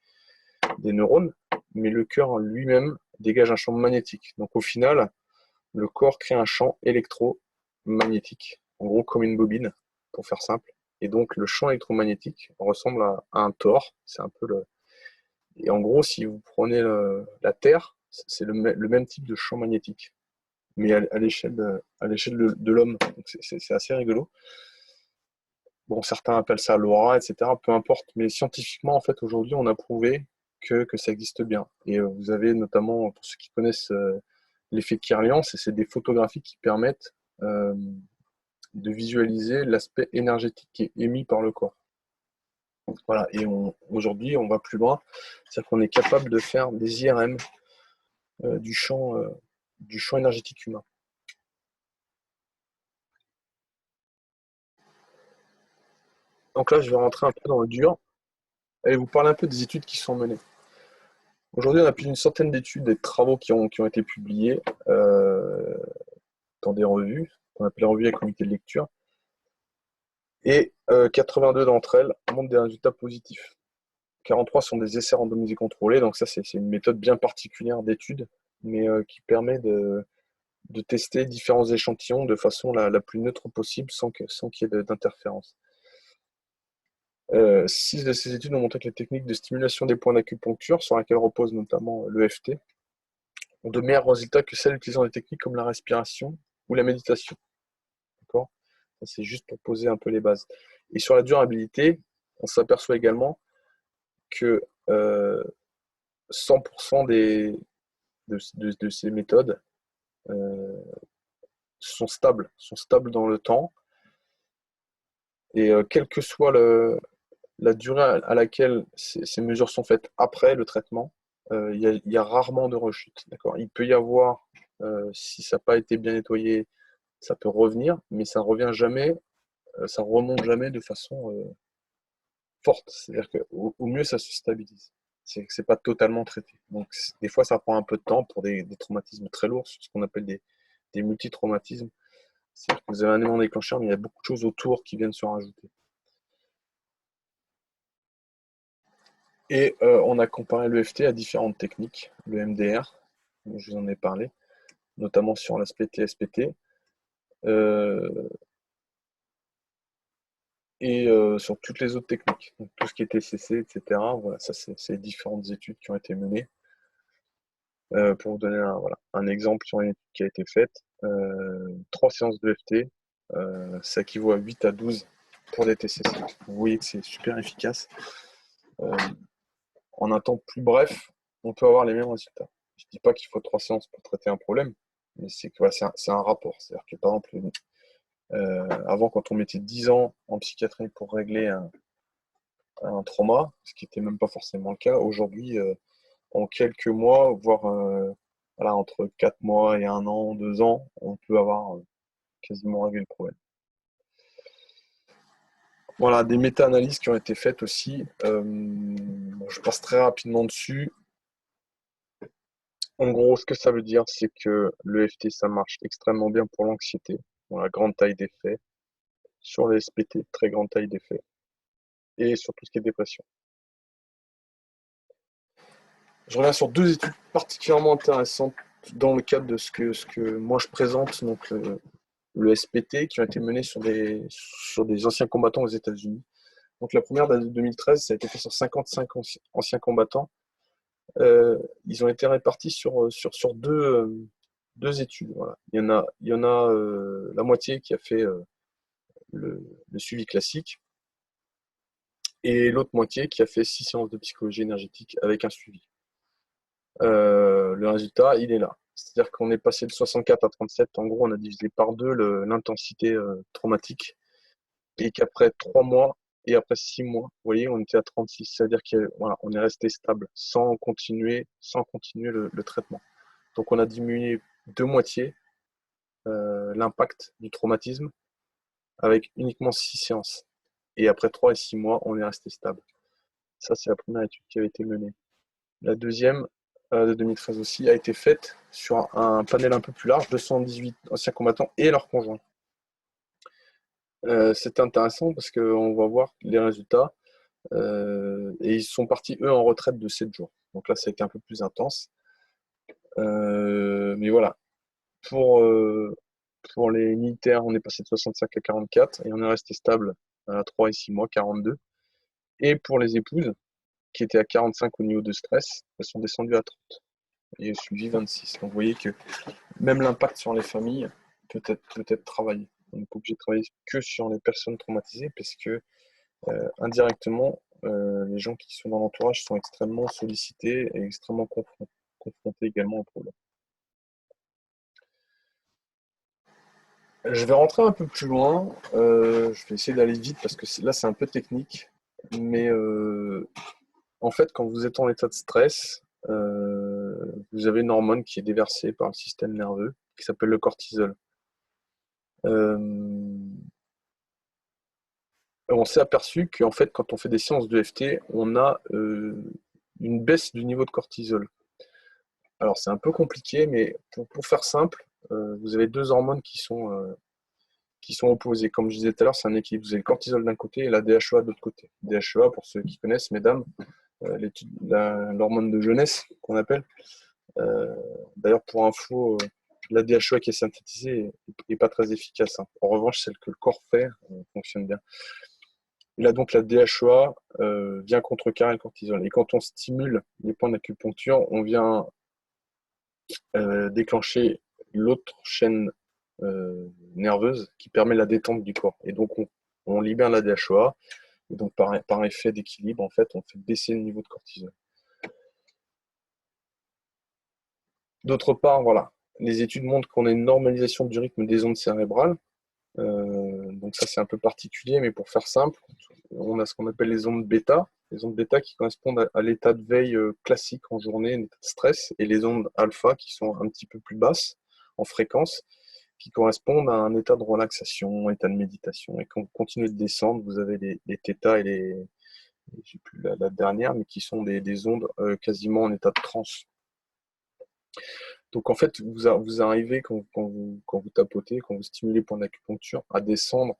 neurones, mais le cœur lui-même dégage un champ magnétique. Donc au final, le corps crée un champ électromagnétique, en gros comme une bobine, pour faire simple. Et donc le champ électromagnétique ressemble à un tore, c'est un peu Et en gros, si vous prenez la Terre, c'est le même type de champ magnétique, mais à l'échelle de l'homme. Donc c'est assez rigolo. Bon, certains appellent ça l'aura, etc. Peu importe. Mais scientifiquement, en fait, aujourd'hui, on a prouvé que ça existe bien. Et vous avez notamment, pour ceux qui connaissent l'effet Kirlian, c'est des photographies qui permettent de visualiser l'aspect énergétique qui est émis par le corps. Voilà. Et aujourd'hui, on va plus loin. C'est-à-dire qu'on est capable de faire des IRM du champ énergétique humain. Donc là, je vais rentrer un peu dans le dur et vous parler un peu des études qui sont menées. Aujourd'hui, on a plus d'une centaine d'études et de travaux qui ont été publiés dans des revues, qu'on appelle les revues à comité de lecture, et 82 d'entre elles montrent des résultats positifs. 43 sont des essais randomisés contrôlés, donc ça c'est une méthode bien particulière d'étude, mais qui permet de tester différents échantillons de façon la plus neutre possible sans qu'il y ait d'interférence. 6 de ces études ont montré que les techniques de stimulation des points d'acupuncture, sur lesquelles repose notamment l'EFT, ont de meilleurs résultats que celles utilisant des techniques comme la respiration ou la méditation. D'accord ? Ça, c'est juste pour poser un peu les bases. Et sur la durabilité, on s'aperçoit également que 100% de ces méthodes sont stables dans le temps. Et quelle que soit la durée à laquelle ces mesures sont faites après le traitement, il y a rarement de rechute. D'accord ? Il peut y avoir, si ça n'a pas été bien nettoyé, ça peut revenir, mais ça revient jamais, ça remonte jamais de façon forte. C'est-à-dire qu'au mieux, ça se stabilise. C'est pas totalement traité. Donc, des fois, ça prend un peu de temps pour des traumatismes très lourds, ce qu'on appelle des multitraumatismes. C'est-à-dire que vous avez un élément déclencheur, mais il y a beaucoup de choses autour qui viennent se rajouter. Et on a comparé l'EFT à différentes techniques, le MDR, dont je vous en ai parlé, notamment sur l'aspect TSPT, et sur toutes les autres techniques, donc tout ce qui est TCC, etc. Voilà, ça c'est différentes études qui ont été menées. Pour vous donner un exemple sur une étude qui a été faite, 3 séances de FT, ça équivaut à 8 à 12 pour des TCC. Vous voyez que c'est super efficace. En un temps plus bref, on peut avoir les mêmes résultats. Je ne dis pas qu'il faut 3 séances pour traiter un problème, mais c'est que c'est un rapport. C'est-à-dire que par exemple, avant, quand on mettait 10 ans en psychiatrie pour régler un trauma, ce qui n'était même pas forcément le cas, aujourd'hui, en quelques mois, voire voilà, entre 4 mois et 1 an, 2 ans, on peut avoir quasiment réglé le problème. Voilà, des méta-analyses qui ont été faites aussi. Je passe très rapidement dessus. En gros, ce que ça veut dire, c'est que l'EFT, ça marche extrêmement bien pour l'anxiété, dans la grande taille d'effet, sur les SPT, très grande taille d'effet, et sur tout ce qui est dépression. Je reviens sur 2 études particulièrement intéressantes dans le cadre de ce que moi je présente, donc le SPT, qui ont été menées sur des anciens combattants aux États-Unis. Donc la première date de 2013, ça a été fait sur 55 anciens combattants. Ils ont été répartis sur deux études. Voilà. Il y en a la moitié qui a fait le suivi classique et l'autre moitié qui a fait 6 séances de psychologie énergétique avec un suivi. Le résultat, il est là. C'est-à-dire qu'on est passé de 64 à 37. En gros, on a divisé par 2 l'intensité traumatique et qu'après 3 mois et après 6 mois, vous voyez, on était à 36. C'est-à-dire qu'on est resté stable sans continuer le traitement. Donc on a diminué de moitié l'impact du traumatisme avec uniquement 6 séances. Et après 3 et 6 mois, on est resté stable. Ça, c'est la première étude qui avait été menée. La deuxième, de 2013 aussi, a été faite sur un panel un peu plus large, 218 anciens combattants et leurs conjoints. C'est intéressant parce qu'on va voir les résultats. Et ils sont partis, eux, en retraite de 7 jours. Donc là, ça a été un peu plus intense. Mais voilà. Pour les militaires, on est passé de 65 à 44 et on est resté stable à 3 et 6 mois, 42. Et pour les épouses, qui étaient à 45 au niveau de stress, elles sont descendues à 30 et suivi 26. Donc vous voyez que même l'impact sur les familles peut être travaillé. On n'est pas obligé de travailler que sur les personnes traumatisées parce que indirectement, les gens qui sont dans l'entourage sont extrêmement sollicités et extrêmement confrontés également au problème. Je vais rentrer un peu plus loin. Je vais essayer d'aller vite parce que là, c'est un peu technique. Mais en fait, quand vous êtes en état de stress, vous avez une hormone qui est déversée par le système nerveux qui s'appelle le cortisol. Euh, on s'est aperçu qu'en fait, quand on fait des séances de FT, on a une baisse du niveau de cortisol. Alors, c'est un peu compliqué, mais pour faire simple, vous avez deux hormones qui sont opposées. Comme je disais tout à l'heure, c'est un équilibre. Vous avez le cortisol d'un côté et la DHEA de l'autre côté. DHEA, pour ceux qui connaissent, mesdames, l'hormone de jeunesse qu'on appelle. D'ailleurs, pour info, la DHEA qui est synthétisée n'est pas très efficace, hein. En revanche, celle que le corps fait fonctionne bien. Et là, donc, la DHEA vient contrecarrer le cortisol. Et quand on stimule les points d'acupuncture, on vient déclencher l'autre chaîne nerveuse qui permet la détente du corps. Et donc, on libère la DHEA. Et donc, par effet d'équilibre, en fait, on fait baisser le niveau de cortisol. D'autre part, voilà, les études montrent qu'on a une normalisation du rythme des ondes cérébrales. Donc ça, c'est un peu particulier, mais pour faire simple, on a ce qu'on appelle les ondes bêta. Les ondes bêta qui correspondent à l'état de veille classique en journée, l'état de stress, et les ondes alpha qui sont un petit peu plus basses en fréquence, qui correspondent à un état de relaxation, état de méditation. Et quand vous continuez de descendre, vous avez les θ et j'ai plus la dernière, mais qui sont des ondes quasiment en état de transe. Donc en fait, vous arrivez quand vous tapotez, quand vous stimulez le point d'acupuncture, à descendre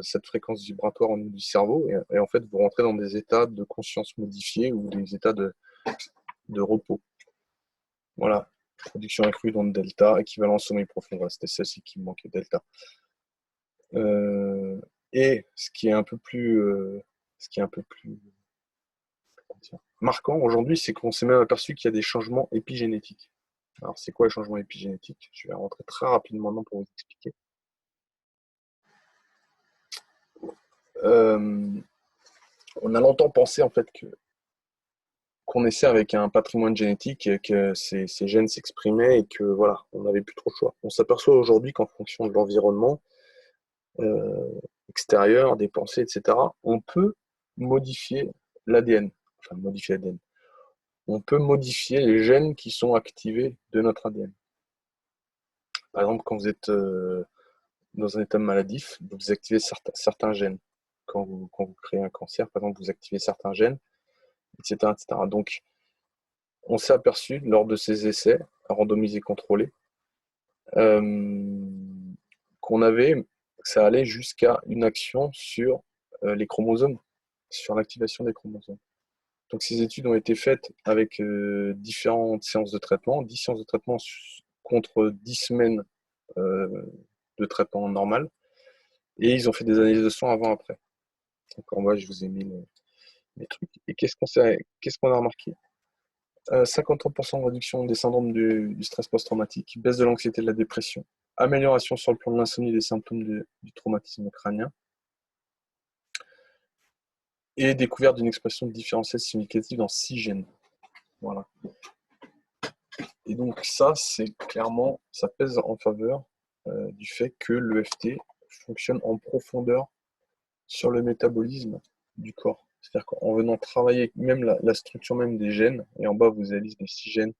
cette fréquence vibratoire au niveau du cerveau et en fait vous rentrez dans des états de conscience modifiés ou des états de repos. Voilà, production accrue d'onde delta, équivalent sommeil profond. Voilà, c'était celle-ci qui me manquait, delta. Et ce qui est un peu plus marquant aujourd'hui, c'est qu'on s'est même aperçu qu'il y a des changements épigénétiques. Alors, c'est quoi le changement épigénétique? Je vais rentrer très rapidement maintenant pour vous expliquer. On a longtemps pensé en fait qu'on naissait avec un patrimoine génétique et que ces gènes s'exprimaient et que voilà, on n'avait plus trop le choix. On s'aperçoit aujourd'hui qu'en fonction de l'environnement extérieur, des pensées, etc., on peut modifier l'ADN. Enfin, modifier l'ADN. On peut modifier les gènes qui sont activés de notre ADN. Par exemple, quand vous êtes dans un état maladif, vous activez certains gènes. Quand vous créez un cancer, par exemple, vous activez certains gènes, etc., etc. Donc, on s'est aperçu lors de ces essais randomisés contrôlés euh, que ça allait jusqu'à une action sur les chromosomes, sur l'activation des chromosomes. Donc, ces études ont été faites avec différentes séances de traitement, 10 séances de traitement contre 10 semaines de traitement normal. Et ils ont fait des analyses de sang avant-après. Encore moi, je vous ai mis les trucs. Et qu'est-ce qu'on a remarqué? 53% de réduction des syndromes du stress post-traumatique, baisse de l'anxiété et de la dépression, amélioration sur le plan de l'insomnie et des symptômes du traumatisme crânien, et découverte d'une expression différentielle significative dans 6 gènes. Voilà. Et donc ça, c'est clairement, ça pèse en faveur du fait que l'EFT fonctionne en profondeur sur le métabolisme du corps. C'est-à-dire qu'en venant travailler même la structure même des gènes, et en bas vous avez la liste des 6 gènes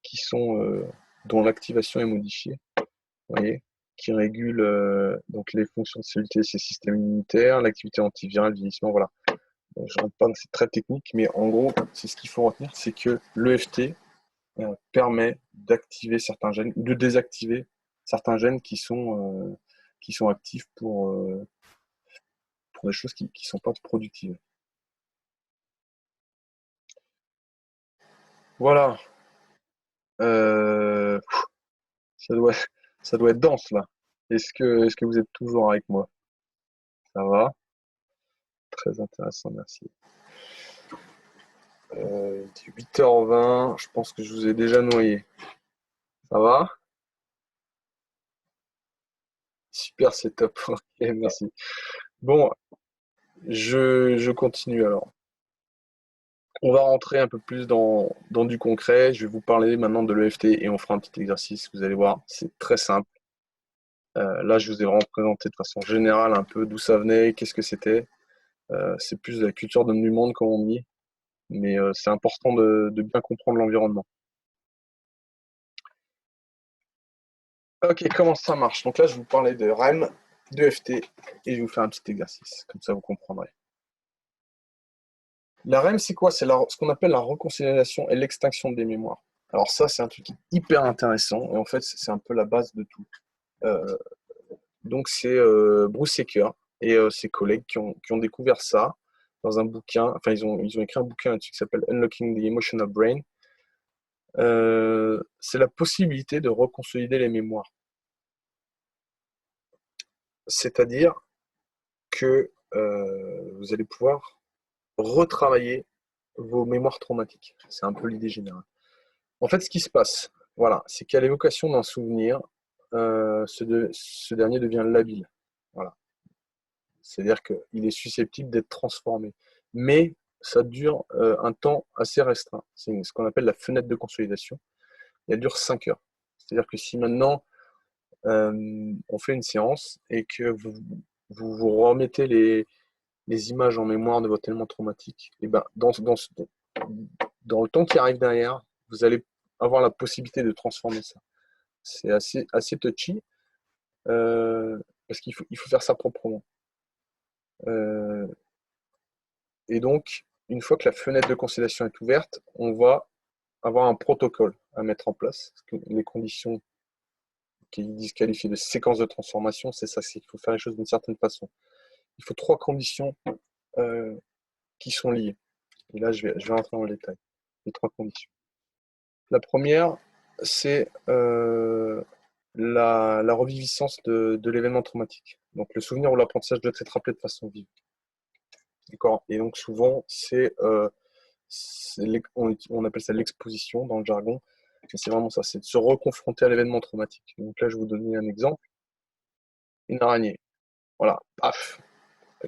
qui sont, dont l'activation est modifiée, vous voyez, qui régule donc les fonctions de cellulité et ses systèmes immunitaires, l'activité antivirale, le vieillissement, voilà. Je rentre pas dans c'est très technique, mais en gros, c'est ce qu'il faut retenir, c'est que l'EFT permet d'activer certains gènes ou de désactiver certains gènes qui sont actifs pour des choses qui ne sont pas productives. Voilà. Euh, ça doit, ça doit être dense là. Est-ce que vous êtes toujours avec moi? Ça va? Très intéressant, merci. Il est 8h20, je pense que je vous ai déjà noyé. Ça va? Super, c'est top. Ok, merci. Bon, je continue alors. On va rentrer un peu plus dans du concret. Je vais vous parler maintenant de l'EFT et on fera un petit exercice. Vous allez voir, c'est très simple. Là, je vous ai vraiment présenté de façon générale un peu d'où ça venait, qu'est-ce que c'était. C'est plus de la culture du monde, comme on dit. Mais c'est important de bien comprendre l'environnement. Ok, comment ça marche? Donc là, je vais vous parler de REM, d'EFT, et je vais vous faire un petit exercice. Comme ça, vous comprendrez. La REM, c'est quoi? C'est ce qu'on appelle la réconciliation et l'extinction des mémoires. Alors ça, c'est un truc hyper intéressant, et en fait, c'est un peu la base de tout. Euh, donc c'est Bruce Secker et ses collègues qui ont découvert ça dans un bouquin, enfin ils ont écrit un bouquin là-dessus qui s'appelle Unlocking the Emotional Brain. C'est la possibilité de reconsolider les mémoires. C'est-à-dire que vous allez pouvoir retravailler vos mémoires traumatiques. C'est un peu l'idée générale. En fait, ce qui se passe, voilà, c'est qu'à l'évocation d'un souvenir, ce dernier devient labile. Voilà. C'est-à-dire qu'il est susceptible d'être transformé. Mais ça dure un temps assez restreint. C'est ce qu'on appelle la fenêtre de consolidation. Elle dure 5 heures. C'est-à-dire que si maintenant on fait une séance et que vous remettez les images en mémoire de votre élément traumatique, et ben dans le temps qui arrive derrière, vous allez avoir la possibilité de transformer ça. C'est assez touchy parce qu'il faut faire ça proprement. Euh, et donc, une fois que la fenêtre de conciliation est ouverte, on va avoir un protocole à mettre en place. Parce que les conditions qui disqualifient de séquence de transformation, c'est ça, c'est qu'il faut faire les choses d'une certaine façon. Il faut 3 conditions euh, qui sont liées. Et là, je vais rentrer dans le détail. Les 3 conditions. La première, c'est la reviviscence de l'événement traumatique. Donc le souvenir ou l'apprentissage doit être rappelé de façon vive. D'accord. Et donc souvent, on appelle ça l'exposition dans le jargon. Mais c'est vraiment ça, c'est de se reconfronter à l'événement traumatique. Donc là, je vais vous donner un exemple. Une araignée. Voilà, paf.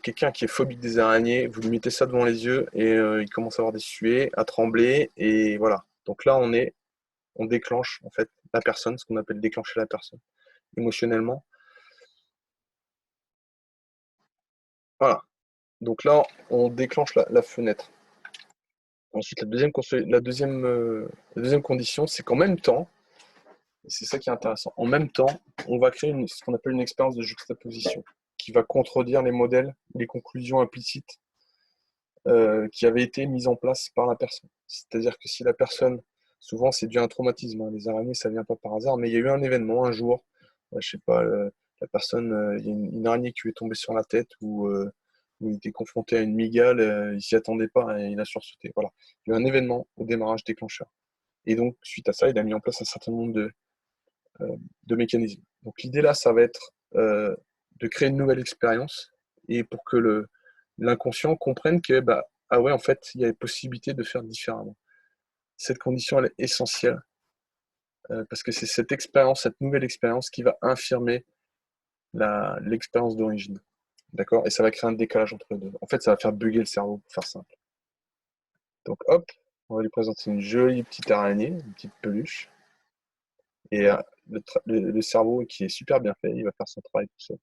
Quelqu'un qui est phobique des araignées, vous lui mettez ça devant les yeux et il commence à avoir des suées, à trembler, et voilà. Donc là, on déclenche en fait la personne, ce qu'on appelle déclencher la personne émotionnellement. Voilà. Donc là, on déclenche la fenêtre. Ensuite, la deuxième condition, c'est qu'en même temps, et c'est ça qui est intéressant, en même temps, on va créer ce qu'on appelle une expérience de juxtaposition qui va contredire les modèles, les conclusions implicites qui avaient été mises en place par la personne. C'est-à-dire que si la personne, souvent c'est dû à un traumatisme, hein, les araignées ça vient pas par hasard, mais il y a eu un événement un jour, je sais pas, la personne, il y a une araignée qui lui est tombée sur la tête ou il était confronté à une mygale, il s'y attendait pas et il a sursauté. Voilà, il y a eu un événement au démarrage déclencheur. Et donc suite à ça, il a mis en place un certain nombre de mécanismes. Donc l'idée là, ça va être de créer une nouvelle expérience et pour que l'inconscient comprenne que bah, ah ouais, en fait, il y a possibilité de faire différemment. Cette condition, elle est essentielle parce que c'est cette expérience, cette nouvelle expérience qui va infirmer l'expérience d'origine. D'accord? Et ça va créer un décalage entre les deux. En fait, ça va faire bugger le cerveau, pour faire simple. Donc hop, on va lui présenter une jolie petite araignée, une petite peluche. Et le cerveau qui est super bien fait, il va faire son travail tout seul.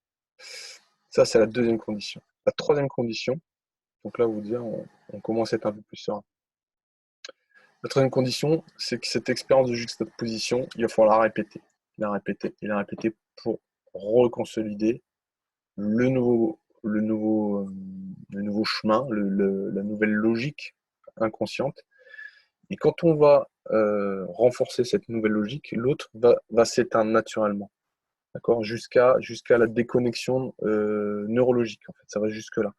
Ça, c'est la deuxième condition. La troisième condition, donc là, vous dire, on commence à être un peu plus serein. La troisième condition, c'est que cette expérience de juxtaposition, il va falloir la répéter. La répéter et la répéter pour reconsolider le nouveau chemin, la nouvelle logique inconsciente. Et quand on va renforcer cette nouvelle logique, l'autre va s'éteindre naturellement. D'accord, jusqu'à la déconnexion neurologique, en fait, ça va jusque-là.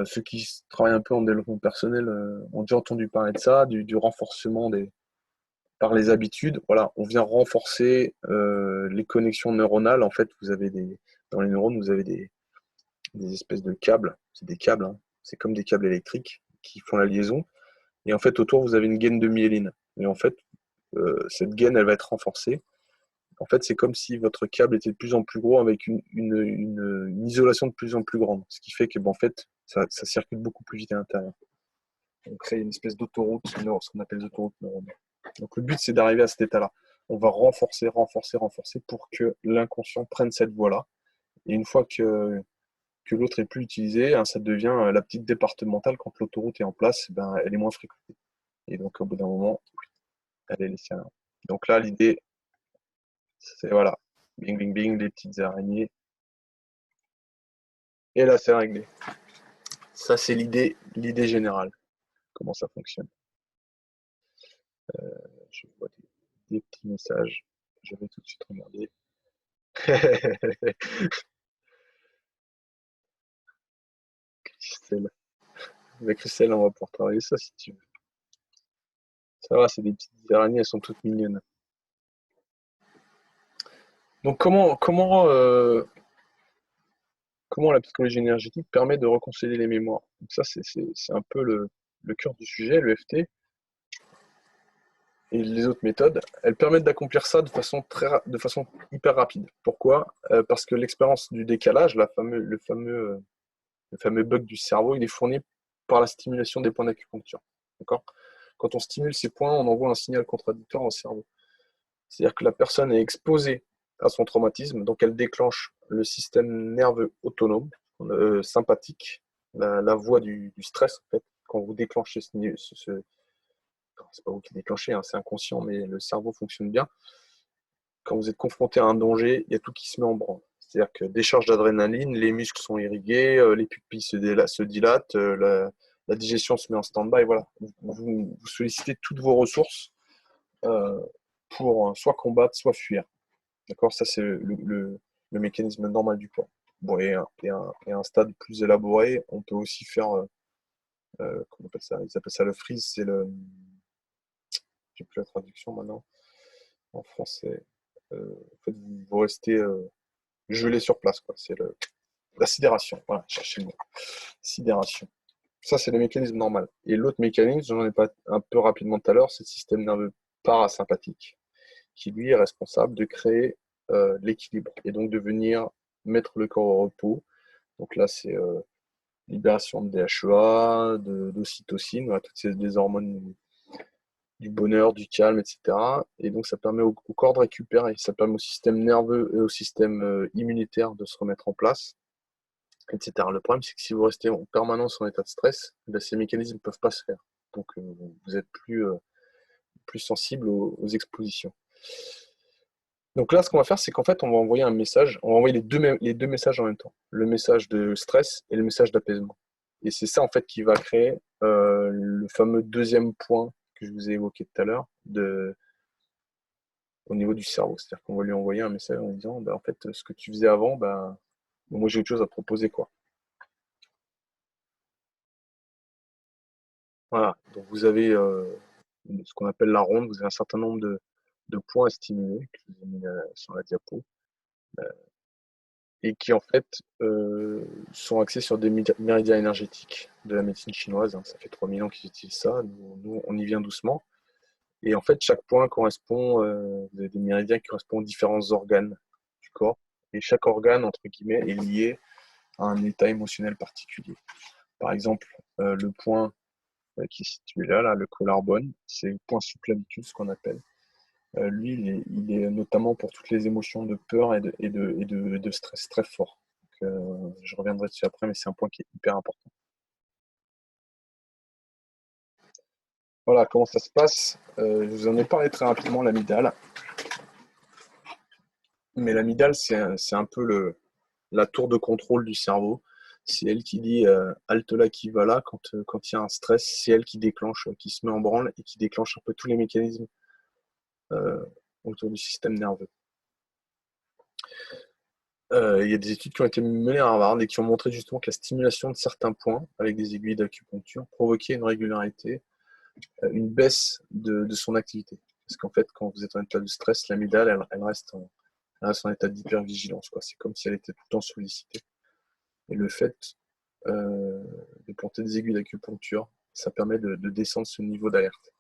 Ceux qui travaillent un peu en développement personnel ont déjà entendu parler de ça, du renforcement par les habitudes. Voilà, on vient renforcer les connexions neuronales. En fait, dans les neurones, vous avez des espèces de câbles. C'est des câbles, hein. C'est comme des câbles électriques qui font la liaison. Et en fait, autour, vous avez une gaine de myéline. Et en fait, cette gaine, elle va être renforcée. En fait, c'est comme si votre câble était de plus en plus gros avec une isolation de plus en plus grande. Ce qui fait que, en fait, ça circule beaucoup plus vite à l'intérieur. On crée une espèce d'autoroute, ce qu'on appelle les autoroutes neuronales. Donc le but, c'est d'arriver à cet état-là. On va renforcer, renforcer, renforcer pour que l'inconscient prenne cette voie-là. Et une fois que l'autre est plus utilisé, hein, ça devient la petite départementale. Quand l'autoroute est en place, ben, elle est moins fréquentée. Et donc au bout d'un moment, elle est laissée à l'un. Donc là, l'idée, c'est voilà, bing, bing, bing, les petites araignées. Et là, c'est réglé. Ça, c'est l'idée générale, comment ça fonctionne. Je vois des petits messages. Je vais tout de suite regarder. Christelle. Avec Christelle, on va pouvoir travailler ça si tu veux. Ça va, c'est des petites araignées, elles sont toutes mignonnes. Donc comment la psychologie énergétique permet de réconcilier les mémoires? Donc ça, c'est un peu le cœur du sujet, le FT. Et les autres méthodes, elles permettent d'accomplir ça de façon hyper rapide. Pourquoi? Parce que l'expérience du décalage, le fameux bug du cerveau, il est fourni par la stimulation des points d'acupuncture. D'accord? Quand on stimule ces points, on envoie un signal contradictoire au cerveau. C'est-à-dire que la personne est exposée à son traumatisme, donc elle déclenche le système nerveux autonome, sympathique, la voie du stress, en fait. Quand vous déclenchez c'est pas vous qui déclenchez, hein, c'est inconscient, mais le cerveau fonctionne bien. Quand vous êtes confronté à un danger, il y a tout qui se met en branle. C'est-à-dire que décharge d'adrénaline, les muscles sont irrigués, les pupilles se dilatent, la digestion se met en stand-by. Voilà. Vous sollicitez toutes vos ressources euh, pour soit combattre, soit fuir. D'accord? Ça, c'est le mécanisme normal du corps. Bon, et un stade plus élaboré, on peut aussi faire, comment on appelle ça? Ils appellent ça le freeze, c'est le. J'ai plus la traduction maintenant en français. En fait, vous restez gelé sur place, quoi. C'est la sidération. Voilà, cherchez le mot. Sidération. Ça, c'est le mécanisme normal. Et l'autre mécanisme, j'en ai pas un peu rapidement tout à l'heure, c'est le système nerveux parasympathique, qui lui est responsable de créer l'équilibre et donc de venir mettre le corps au repos. Donc là, c'est libération de DHEA, d'ocytocine, voilà, toutes des hormones du bonheur, du calme, etc. Et donc ça permet au corps de récupérer, ça permet au système nerveux et au système immunitaire de se remettre en place, etc. Le problème, c'est que si vous restez en permanence en état de stress, ben, ces mécanismes ne peuvent pas se faire. Donc vous êtes plus sensible aux expositions. Donc là, ce qu'on va faire, c'est qu'en fait, on va envoyer un message, on va envoyer les deux messages en même temps, le message de stress et le message d'apaisement. Et c'est ça, en fait, qui va créer le fameux deuxième point que je vous ai évoqué tout à l'heure au niveau du cerveau. C'est-à-dire qu'on va lui envoyer un message en disant, bah, en fait, ce que tu faisais avant, bah, moi, j'ai autre chose à te proposer, quoi. Voilà. Donc, vous avez ce qu'on appelle la ronde, vous avez un certain nombre de points à stimuler, que je vous ai mis sur la diapo. Et qui en fait sont axés sur des méridiens énergétiques de la médecine chinoise. Hein. Ça fait 3000 ans qu'ils utilisent ça. Nous, on y vient doucement. Et en fait, chaque point correspond, vous avez des méridiens qui correspondent aux différents organes du corps. Et chaque organe, entre guillemets, est lié à un état émotionnel particulier. Par exemple, le point qui est situé là, le collarbone, c'est le point sous clavicule, ce qu'on appelle. Lui, il est notamment pour toutes les émotions de peur et de stress très fort. Donc, je reviendrai dessus après, mais c'est un point qui est hyper important. Voilà, comment ça se passe? Je vous en ai parlé très rapidement, l'amygdale. Mais l'amygdale, c'est un peu la tour de contrôle du cerveau. C'est elle qui dit halte là, qui va là quand il y a un stress. C'est elle qui déclenche, qui se met en branle et qui déclenche un peu tous les mécanismes euh, autour du système nerveux. Il y a des études qui ont été menées à Harvard et qui ont montré justement que la stimulation de certains points avec des aiguilles d'acupuncture provoquait une régularité, une baisse de son activité. Parce qu'en fait, quand vous êtes en état de stress, l'amygdale, elle reste en état d'hypervigilance, quoi. C'est comme si elle était tout le temps sollicitée. Et le fait de planter des aiguilles d'acupuncture ça permet de descendre ce niveau d'alerte.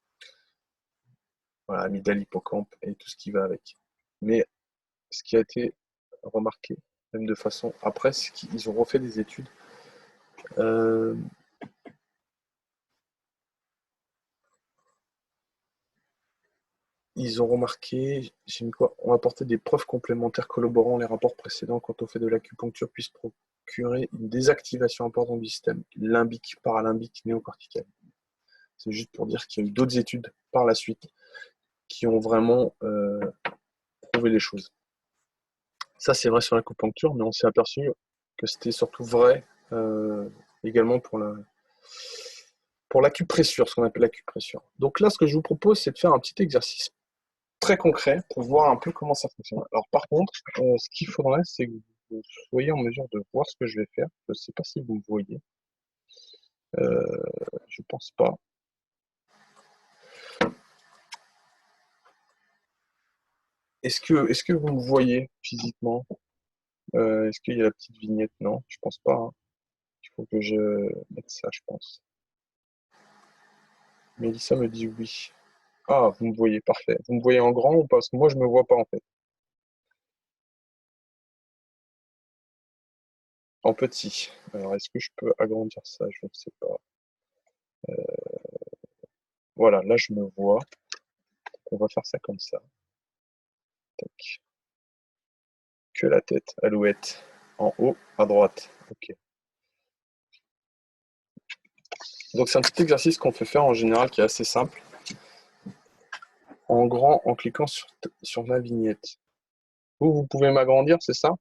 Voilà, amygdale, hippocampe et tout ce qui va avec. Mais ce qui a été remarqué, même de façon... Après, ils ont refait des études. Ils ont remarqué, j'ai mis quoi? On a apporté des preuves complémentaires corroborant les rapports précédents quant au fait de l'acupuncture puisse procurer une désactivation importante du système limbique, paralimbique, néocortical. C'est juste pour dire qu'il y a eu d'autres études par la suite qui ont vraiment prouvé les choses. Ça, c'est vrai sur l'acupuncture, mais on s'est aperçu que c'était surtout vrai également pour l'acupressure, ce qu'on appelle l'acupressure. Donc là, ce que je vous propose, c'est de faire un petit exercice très concret pour voir un peu comment ça fonctionne. Alors par contre, ce qu'il faudrait, c'est que vous soyez en mesure de voir ce que je vais faire. Je ne sais pas si vous me voyez. Je pense pas. Est-ce que vous me voyez physiquement? Est-ce qu'il y a la petite vignette? Non, je pense pas, hein. Il faut que je mette ça, je pense. Mélissa me dit oui. Ah, vous me voyez, parfait. Vous me voyez en grand ou pas? Parce que moi, je me vois pas en fait. En petit. Alors, est-ce que je peux agrandir ça? Je ne sais pas. Voilà, là, je me vois. On va faire ça comme ça. Tac. Que la tête, alouette. En haut, à droite. Ok. Donc, c'est un petit exercice qu'on fait faire en général qui est assez simple. En grand, en cliquant sur ma vignette. Vous pouvez m'agrandir, c'est ça?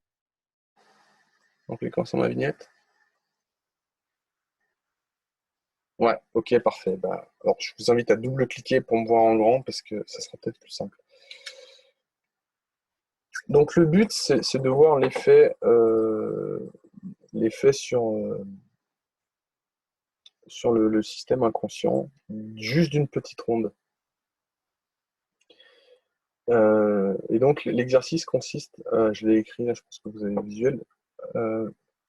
En cliquant sur ma vignette? Ouais, ok, parfait. Bah, alors, je vous invite à double-cliquer pour me voir en grand parce que ça sera peut-être plus simple. Donc, le but, c'est de voir l'effet sur le système inconscient, juste d'une petite ronde. Et donc, l'exercice consiste, je l'ai écrit là, je pense que vous avez le visuel.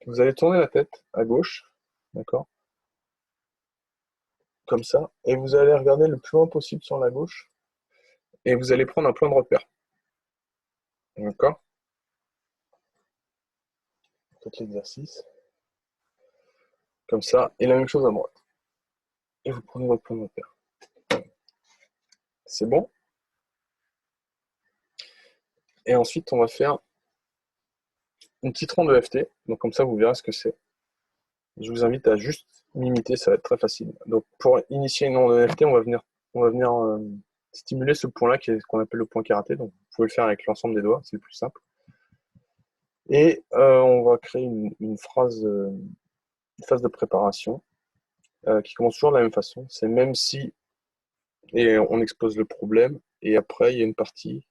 Vous allez tourner la tête à gauche, d'accord? Comme ça, et vous allez regarder le plus loin possible sur la gauche, et vous allez prendre un point de repère. D'accord? Faites l'exercice. Comme ça, et la même chose à droite. Et vous prenez votre point de repère. C'est bon? Et ensuite, on va faire une petite ronde de FT. Donc comme ça, vous verrez ce que c'est. Je vous invite à juste m'imiter, ça va être très facile. Donc pour initier une ronde de FT, on va venir stimuler ce point-là qu'on appelle le point karaté. Donc vous pouvez le faire avec l'ensemble des doigts, c'est le plus simple. Et on va créer une phase de préparation qui commence toujours de la même façon. C'est même si, et on expose le problème, et après il y a une partie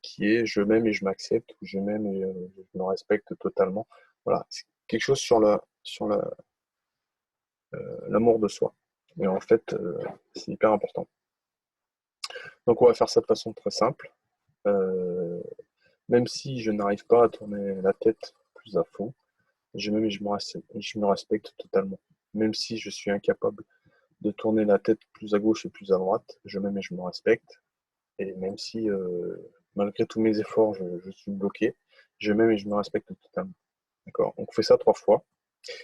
qui est je m'aime et je m'accepte, ou je m'aime et je me respecte totalement. Voilà, c'est quelque chose sur l'amour de soi. Et en fait, c'est hyper important. Donc on va faire ça de façon très simple. Même si je n'arrive pas à tourner la tête plus à fond, je m'aime et je me respecte totalement. Même si je suis incapable de tourner la tête plus à gauche et plus à droite, je m'aime et je me respecte. Et même si, malgré tous mes efforts, je suis bloqué, je m'aime et je me respecte totalement. D'accord? On fait ça 3 fois.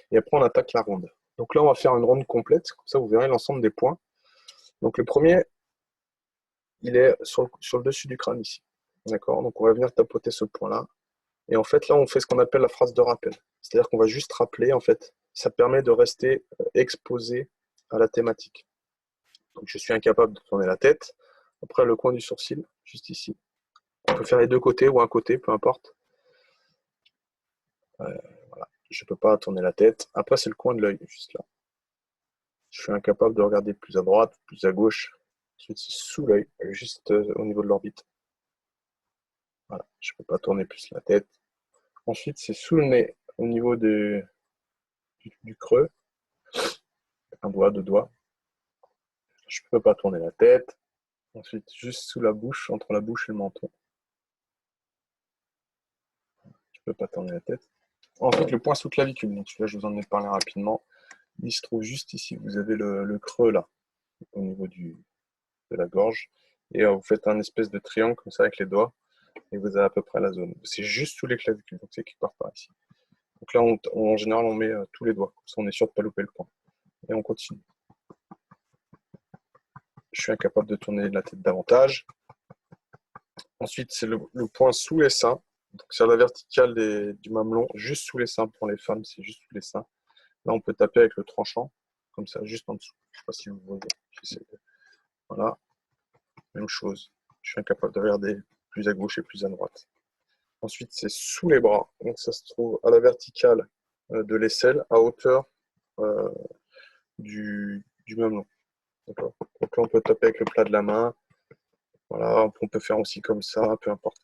Et après, on attaque la ronde. Donc là, on va faire une ronde complète. Comme ça, vous verrez l'ensemble des points. Donc le premier, il est sur le dessus du crâne ici. D'accord? Donc on va venir tapoter ce point-là. Et en fait, là, on fait ce qu'on appelle la phrase de rappel. C'est-à-dire qu'on va juste rappeler, en fait. Ça permet de rester exposé à la thématique. Donc je suis incapable de tourner la tête. Après, le coin du sourcil, juste ici. On peut faire les deux côtés ou un côté, peu importe. Voilà. Je ne peux pas tourner la tête. Après, c'est le coin de l'œil, juste là. Je suis incapable de regarder plus à droite, plus à gauche. Ensuite, c'est sous l'œil, juste au niveau de l'orbite. Voilà. Je ne peux pas tourner plus la tête. Ensuite, c'est sous le nez, au niveau du creux. Un doigt, deux doigts. Je ne peux pas tourner la tête. Ensuite, juste sous la bouche, entre la bouche et le menton. Je ne peux pas tourner la tête. Ensuite, le point sous clavicule. Donc, celui-là, je vous en ai parlé rapidement. Il se trouve juste ici. Vous avez le creux là, au niveau de la gorge. Et vous faites un espèce de triangle comme ça avec les doigts. Et vous avez à peu près la zone. C'est juste sous les clavicules, donc c'est quelque part par ici. Donc là, en général, on met tous les doigts. Comme ça, on est sûr de ne pas louper le point. Et on continue. Je suis incapable de tourner la tête davantage. Ensuite, c'est le point sous les seins. Donc sur la verticale du mamelon, juste sous les seins. Pour les femmes, c'est juste sous les seins. Là, on peut taper avec le tranchant, comme ça, juste en dessous. Je ne sais pas si vous voyez. Voilà, même chose. Je suis incapable de regarder plus à gauche et plus à droite. Ensuite, c'est sous les bras. Donc ça se trouve à la verticale de l'aisselle, à hauteur du mamelon. D'accord. Donc là, on peut taper avec le plat de la main. Voilà, on peut faire aussi comme ça, peu importe.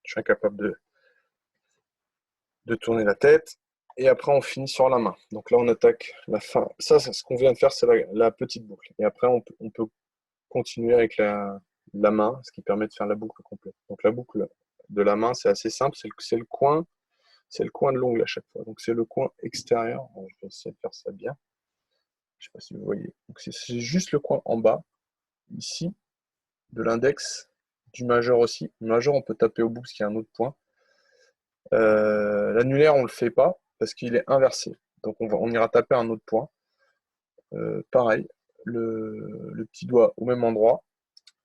Je suis incapable de tourner la tête. Et après, on finit sur la main. Donc là, on attaque la fin. Ça, ce qu'on vient de faire, c'est la petite boucle. Et après, on peut continuer avec la main, ce qui permet de faire la boucle complète. Donc la boucle de la main, c'est assez simple. C'est le coin de l'ongle à chaque fois. Donc c'est le coin extérieur. Alors, je vais essayer de faire ça bien. Je ne sais pas si vous voyez. Donc c'est juste le coin en bas, ici, de l'index, du majeur aussi. Le majeur, on peut taper au bout parce qu'il y a un autre point. L'annulaire, on ne le fait pas parce qu'il est inversé. Donc on ira taper un autre point. Pareil, le petit doigt au même endroit.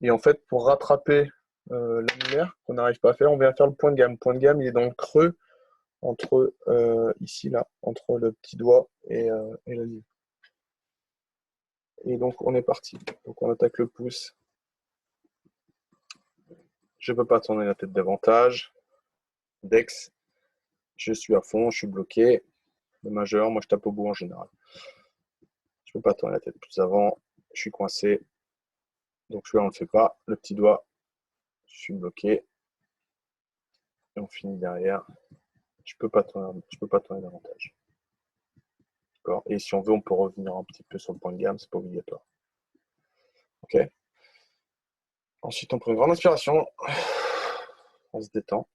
Et en fait, pour rattraper l'annulaire qu'on n'arrive pas à faire, on vient faire le point de gamme. Le point de gamme, il est dans le creux entre ici, là, entre le petit doigt et l'annulaire. Et donc, on est parti. Donc, on attaque le pouce. Je ne peux pas tourner la tête davantage. Dex, je suis à fond, je suis bloqué. Le majeur, moi, je tape au bout en général. Je ne peux pas tourner la tête plus avant. Je suis coincé. Donc, celui-là, on ne le fait pas. Le petit doigt, je suis bloqué. Et on finit derrière. Je peux pas tourner davantage. D'accord. Et si on veut, on peut revenir un petit peu sur le point de gamme, c'est pas obligatoire. Ok. Ensuite, on prend une grande inspiration. On se détend.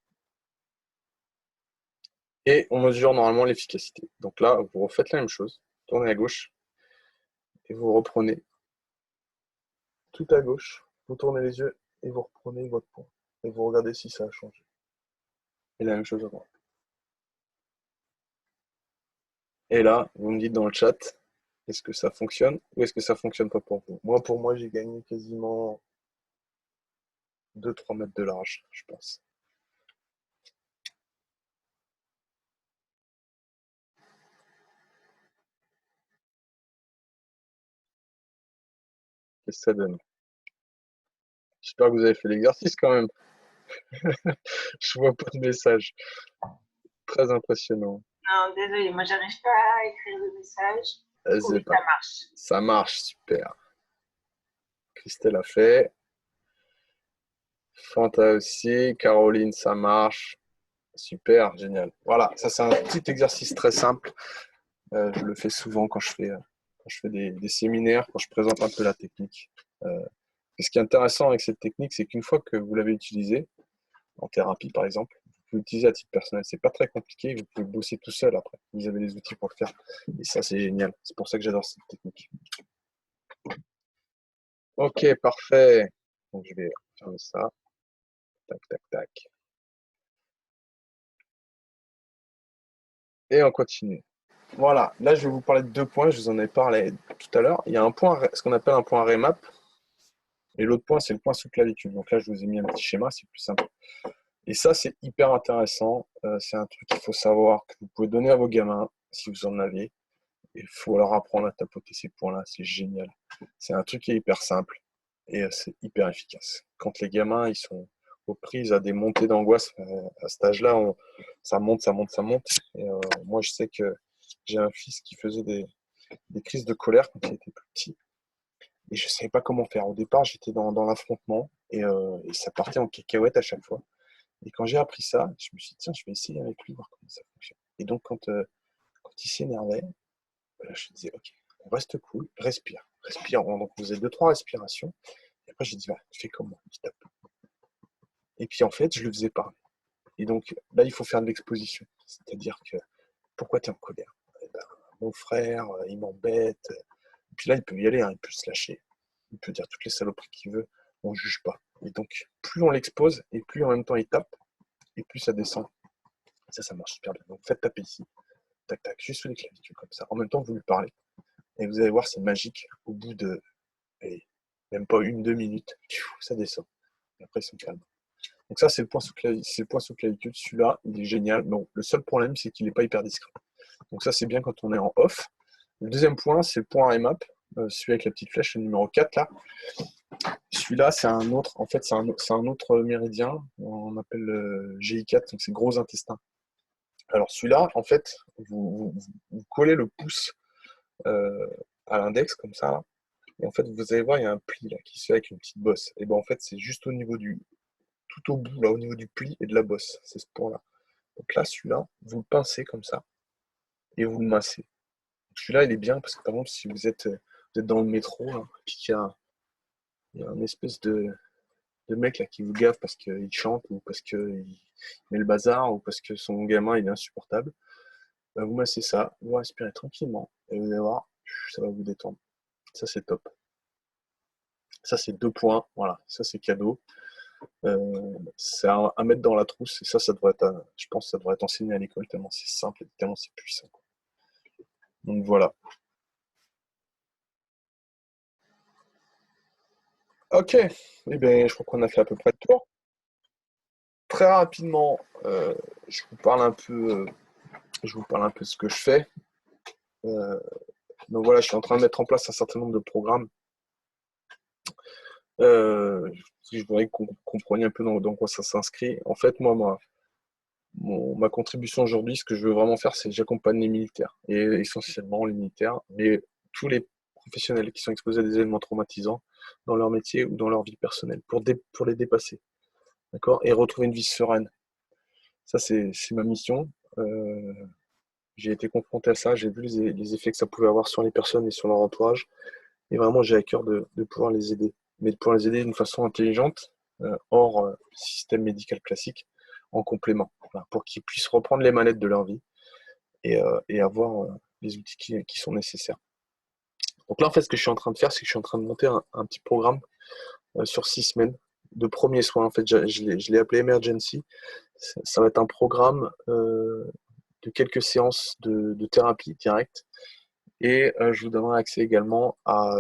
Et on mesure normalement l'efficacité. Donc là, vous refaites la même chose. Tournez à gauche. Et vous reprenez tout à gauche. Vous tournez les yeux et vous reprenez votre point. Et vous regardez si ça a changé. Et la même chose à droite. Et là, vous me dites dans le chat, est-ce que ça fonctionne ou est-ce que ça fonctionne pas pour vous? Moi, pour moi, j'ai gagné quasiment 2-3 mètres de large, je pense. Qu'est-ce que ça donne? J'espère que vous avez fait l'exercice quand même. Je vois pas de message. Très impressionnant. Non, désolé, moi j'arrive pas à écrire le message. C'est Oui, pas... ça marche. Ça marche, super. Christelle a fait. Fanta aussi. Caroline, ça marche. Super, génial. Voilà, ça c'est un petit exercice très simple. Je le fais souvent quand je fais des séminaires, quand je présente un peu la technique. Et ce qui est intéressant avec cette technique, c'est qu'une fois que vous l'avez utilisée, en thérapie par exemple, vous pouvez l'utiliser à titre personnel. C'est pas très compliqué, vous pouvez bosser tout seul après. Vous avez les outils pour le faire. Et ça, c'est génial. C'est pour ça que j'adore cette technique. Ok, parfait. Donc je vais fermer ça. Tac, tac, tac. Et on continue. Voilà, là je vais vous parler de 2 points, je vous en ai parlé tout à l'heure. Il y a un point, ce qu'on appelle un point remap, et l'autre point, c'est le point sous clavicule. Donc là, je vous ai mis un petit schéma, c'est plus simple. Et ça, c'est hyper intéressant. C'est un truc qu'il faut savoir, que vous pouvez donner à vos gamins, si vous en avez. Il faut leur apprendre à tapoter ces points-là, c'est génial. C'est un truc qui est hyper simple, et c'est hyper efficace. Quand les gamins, ils sont aux prises à des montées d'angoisse, à cet âge-là, ça monte, ça monte, ça monte. Et moi, je sais que j'ai un fils qui faisait des crises de colère quand il était plus petit. Et je ne savais pas comment faire. Au départ, j'étais dans l'affrontement et ça partait en cacahuète à chaque fois. Et quand j'ai appris ça, je me suis dit, tiens, je vais essayer avec lui, voir comment ça fonctionne. Et donc, quand il s'énervait, je disais, ok, on reste cool, respire, respire. Donc, on faisait 2-3 respirations. Et après, j'ai dit, va, fais comme moi, petit à petit. Et puis, en fait, je le faisais parler. Et donc, là, il faut faire de l'exposition. C'est-à-dire que, pourquoi tu es en colère? Eh ben, mon frère, il m'embête. Et puis là, il peut y aller, hein, il peut se lâcher. Il peut dire toutes les saloperies qu'il veut, on ne juge pas. Et donc, plus on l'expose, et plus en même temps il tape, et plus ça descend. Ça marche super bien. Donc faites taper ici, tac tac, juste sur les clavicules comme ça. En même temps, vous lui parlez. Et vous allez voir, c'est magique. Au bout de, allez, même pas 1-2 minutes, ça descend. Et après, ils sont calmes. Donc ça, c'est le point sous clavicule. Celui-là, il est génial. Bon, le seul problème, c'est qu'il n'est pas hyper discret. Donc ça, c'est bien quand on est en off. Le deuxième point, c'est le point remap. Celui avec la petite flèche, le numéro 4, là. Celui-là, c'est un autre, en fait, c'est un autre méridien. On appelle le GI4, donc c'est gros intestin. Alors celui-là, en fait, vous collez le pouce à l'index, comme ça, là. Et en fait, vous allez voir, il y a un pli là qui se fait avec une petite bosse. Et ben en fait, c'est juste au niveau tout au bout, là, au niveau du pli et de la bosse. C'est ce point-là. Donc là, celui-là, vous le pincez comme ça et vous le massez. Donc celui-là, il est bien parce que par exemple, si vous êtes dans le métro, là, et puis il y a un espèce de mec là qui vous gave parce qu'il chante ou parce qu'il met le bazar ou parce que son gamin il est insupportable, bah, vous massez ça, vous respirez tranquillement et vous allez voir, ça va vous détendre. Ça, c'est top. Ça, c'est 2 points. Voilà, ça, c'est cadeau. C'est à mettre dans la trousse. Et ça devrait être, je pense que ça devrait être enseigné à l'école tellement c'est simple et tellement c'est puissant, quoi. Donc voilà. Ok. Eh bien, je crois qu'on a fait à peu près le tour. Très rapidement, je vous parle un peu, de ce que je fais. Euh, donc voilà, je suis en train de mettre en place un certain nombre de programmes. Je voudrais que vous compreniez un peu dans quoi ça s'inscrit. En fait, moi, ma contribution aujourd'hui, ce que je veux vraiment faire, c'est que j'accompagne les militaires, et essentiellement les militaires, mais tous les professionnels qui sont exposés à des événements traumatisants dans leur métier ou dans leur vie personnelle, pour les dépasser, d'accord, et retrouver une vie sereine. Ça, c'est ma mission. Euh, j'ai été confronté à ça, j'ai vu les effets que ça pouvait avoir sur les personnes et sur leur entourage, et vraiment, j'ai à cœur de pouvoir les aider, mais de pouvoir les aider d'une façon intelligente, hors système médical classique, en complément, voilà, pour qu'ils puissent reprendre les manettes de leur vie et avoir les outils qui sont nécessaires. Donc là, en fait, ce que je suis en train de faire, c'est que je suis en train de monter un petit programme sur 6 semaines de premiers soins. En fait, je l'ai appelé Emergency. Ça va être un programme de quelques séances de thérapie directe. Et je vous donnerai accès également à...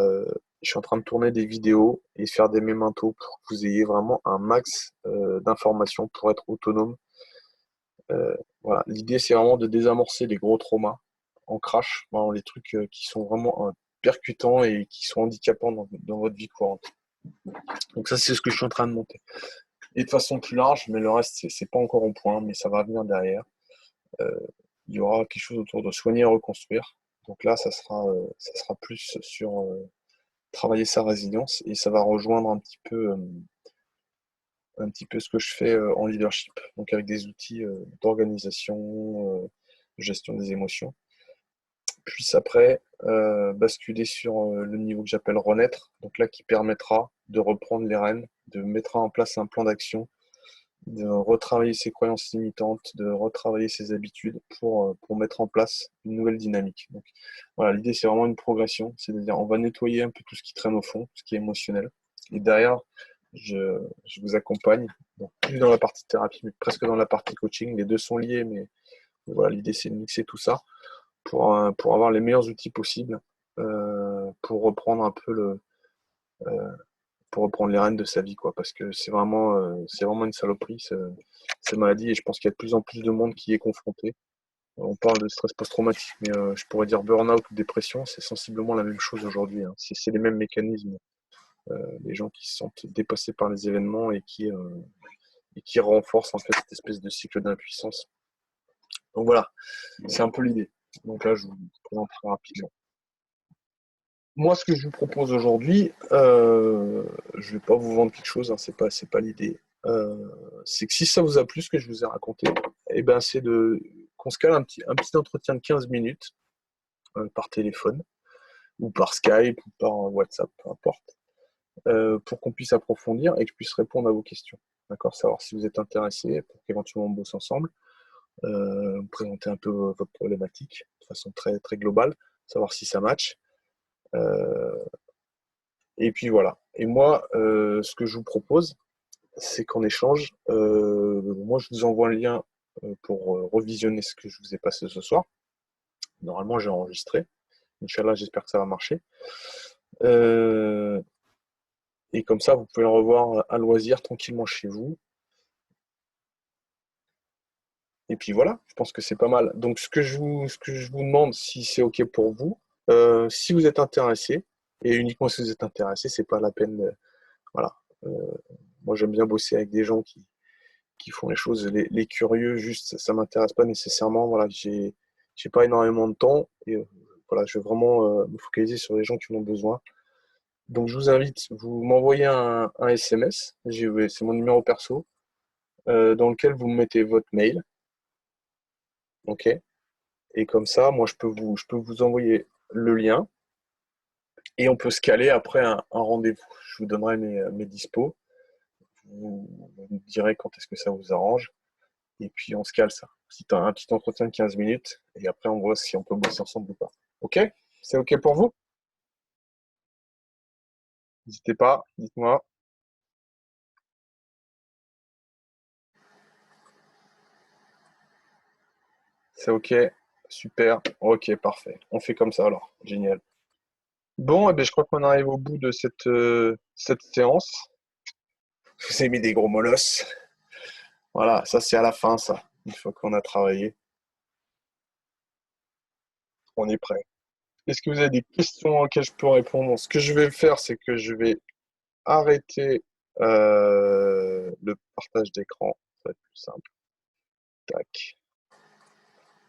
je suis en train de tourner des vidéos et faire des mémentos pour que vous ayez vraiment un max d'informations pour être autonome. Voilà. L'idée, c'est vraiment de désamorcer les gros traumas en crash, vraiment les trucs qui sont vraiment percutants et qui sont handicapants dans votre vie courante. Donc ça, c'est ce que je suis en train de monter. Et de façon plus large, mais le reste, c'est pas encore en point, mais ça va venir derrière. Euh, il y aura quelque chose autour de soigner et reconstruire. Donc là, ça sera plus sur travailler sa résilience et ça va rejoindre un petit peu ce que je fais en leadership, donc avec des outils d'organisation, de gestion des émotions. Puis après, basculer sur le niveau que j'appelle renaître, donc là qui permettra de reprendre les rênes, de mettre en place un plan d'action, de retravailler ses croyances limitantes, de retravailler ses habitudes pour mettre en place une nouvelle dynamique. Donc voilà, l'idée c'est vraiment une progression, c'est-à-dire on va nettoyer un peu tout ce qui traîne au fond, ce qui est émotionnel. Et derrière, je vous accompagne, donc plus dans la partie thérapie, mais presque dans la partie coaching. Les deux sont liés, mais voilà, l'idée c'est de mixer tout ça pour avoir les meilleurs outils possibles pour reprendre un peu pour reprendre les rênes de sa vie, quoi, parce que c'est vraiment une saloperie, cette maladie, et je pense qu'il y a de plus en plus de monde qui y est confronté. On parle de stress post-traumatique, mais je pourrais dire burn-out ou dépression, c'est sensiblement la même chose aujourd'hui, hein. C'est les mêmes mécanismes. Les gens qui se sentent dépassés par les événements et qui renforcent en fait cette espèce de cycle d'impuissance. Donc voilà, c'est un peu l'idée. Donc là, je vous présente très rapidement. Moi, ce que je vous propose aujourd'hui, je vais pas vous vendre quelque chose, hein, c'est pas l'idée. C'est que si ça vous a plu, ce que je vous ai raconté, eh ben, c'est qu'on se cale un petit entretien de 15 minutes par téléphone, ou par Skype, ou par WhatsApp, peu importe, pour qu'on puisse approfondir et que je puisse répondre à vos questions. D'accord? Savoir si vous êtes intéressé pour qu'éventuellement on bosse ensemble, présenter un peu votre problématique. de façon très, très globale, savoir si ça match. Euh, et puis voilà. Et moi, ce que je vous propose, c'est qu'en échange, moi je vous envoie un lien pour revisionner ce que je vous ai passé ce soir. Normalement, j'ai enregistré. Inch'Allah, j'espère que ça va marcher. Euh, et comme ça, vous pouvez le revoir à loisir tranquillement chez vous. Et puis voilà, je pense que c'est pas mal. Donc, ce que je vous demande, si c'est OK pour vous, si vous êtes intéressé, et uniquement si vous êtes intéressé, c'est pas la peine. Voilà. Euh, Moi, j'aime bien bosser avec des gens qui font les choses. Les curieux, juste, ça m'intéresse pas nécessairement. Voilà, j'ai pas énormément de temps et voilà, je veux vraiment me focaliser sur les gens qui en ont besoin. Donc, je vous invite, vous m'envoyez un SMS, c'est mon numéro perso, dans lequel vous me mettez votre mail, ok? Et comme ça, moi, je peux vous envoyer le lien et on peut se caler après un rendez-vous. Je vous donnerai mes dispos, vous me direz quand est-ce que ça vous arrange et puis on se cale ça. Un petit entretien de 15 minutes et après on voit si on peut bosser ensemble ou pas. Ok? C'est ok pour vous? N'hésitez pas, dites-moi. C'est ok, super, ok, parfait. On fait comme ça alors, génial. Bon, eh ben, je crois qu'on arrive au bout de cette séance. Je vous ai mis des gros molosses. Voilà, ça c'est à la fin, ça. Une fois qu'on a travaillé, on est prêt. Est-ce que vous avez des questions auxquelles je peux répondre? Ce que je vais faire, c'est que je vais arrêter le partage d'écran. Ça va être plus simple. Tac.